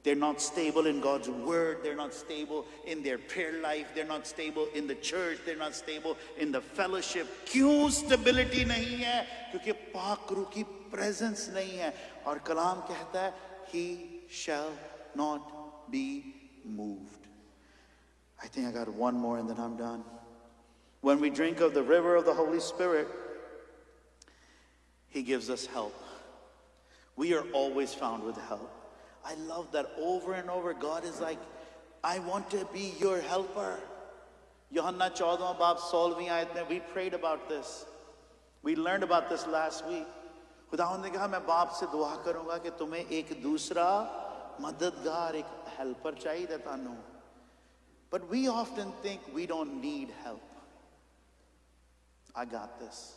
They're not stable in God's word. They're not stable in their prayer life. They're not stable in the church. They're not stable in the fellowship. क्यों stability नहीं है? क्योंकि पाक रूह की presence नहीं है। और कलाम कहता है, he shall not be moved. I think I got one more and then I'm done. When we drink of the river of the Holy Spirit, He gives us help. We are always found with help. I love that over and over. God is like, I want to be your helper. Yohanna 14 bab 16वीं आयत में we prayed about this. We learned about this last week. खुदावंद ने कहा मैं बाप से दुआ करूंगा कि तुम्हें एक दूसरा मददगार, एक हेल्पर चाहिए तानू. But we often think we don't need help. I got this.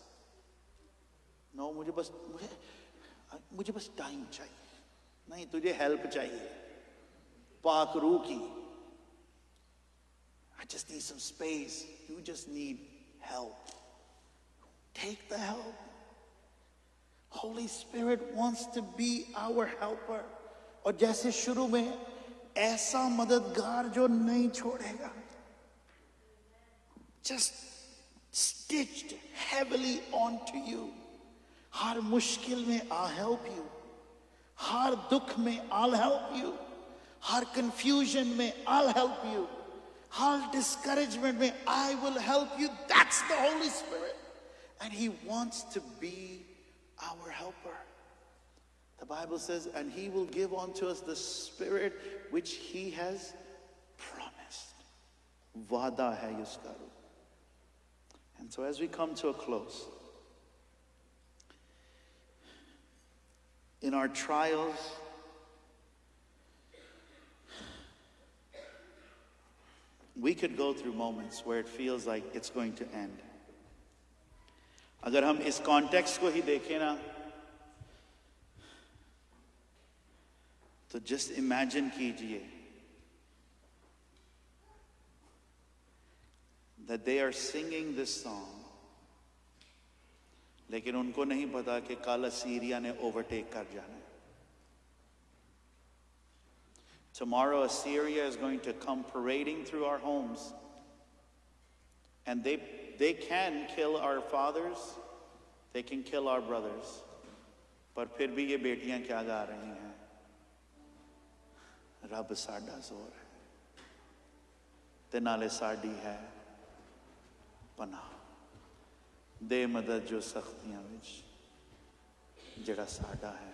No, मुझे बस टाइम चाहिए. नहीं, तुझे हेल्प चाहिए. पाक रूह की. I just need some space. You just need help. Take the help. Holy Spirit wants to be our helper. और जैसे शुरू में ऐसा मददगार जो नहीं छोड़ेगा. Just stitched heavily onto you. हर मुश्किल में I'll help you. हर दुख में I'll help you. Her confusion में I'll help you. Her discouragement में I will help you. That's the Holy Spirit. And He wants to be our helper. The Bible says, and He will give unto us the Spirit which He has promised. Vada hai uska. And so as we come to a close, in our trials, we could go through moments where it feels like it's going to end. अगर हम इस context को ही देखें ना, तो just imagine कीजिए that they are singing this song, लेकिन उनको नहीं पता कि कल असीरिया ने ओवरटेक कर जाना है. Tomorrow Assyria is going to come parading through our homes, and they can kill our fathers, they can kill our brothers, पर फिर भी ये बेटियां क्या गा रही हैं? रब साडा जोर है ते नाले साडी है पनाह, दे मदद जो सख्तियां विच जेड़ा साडा है.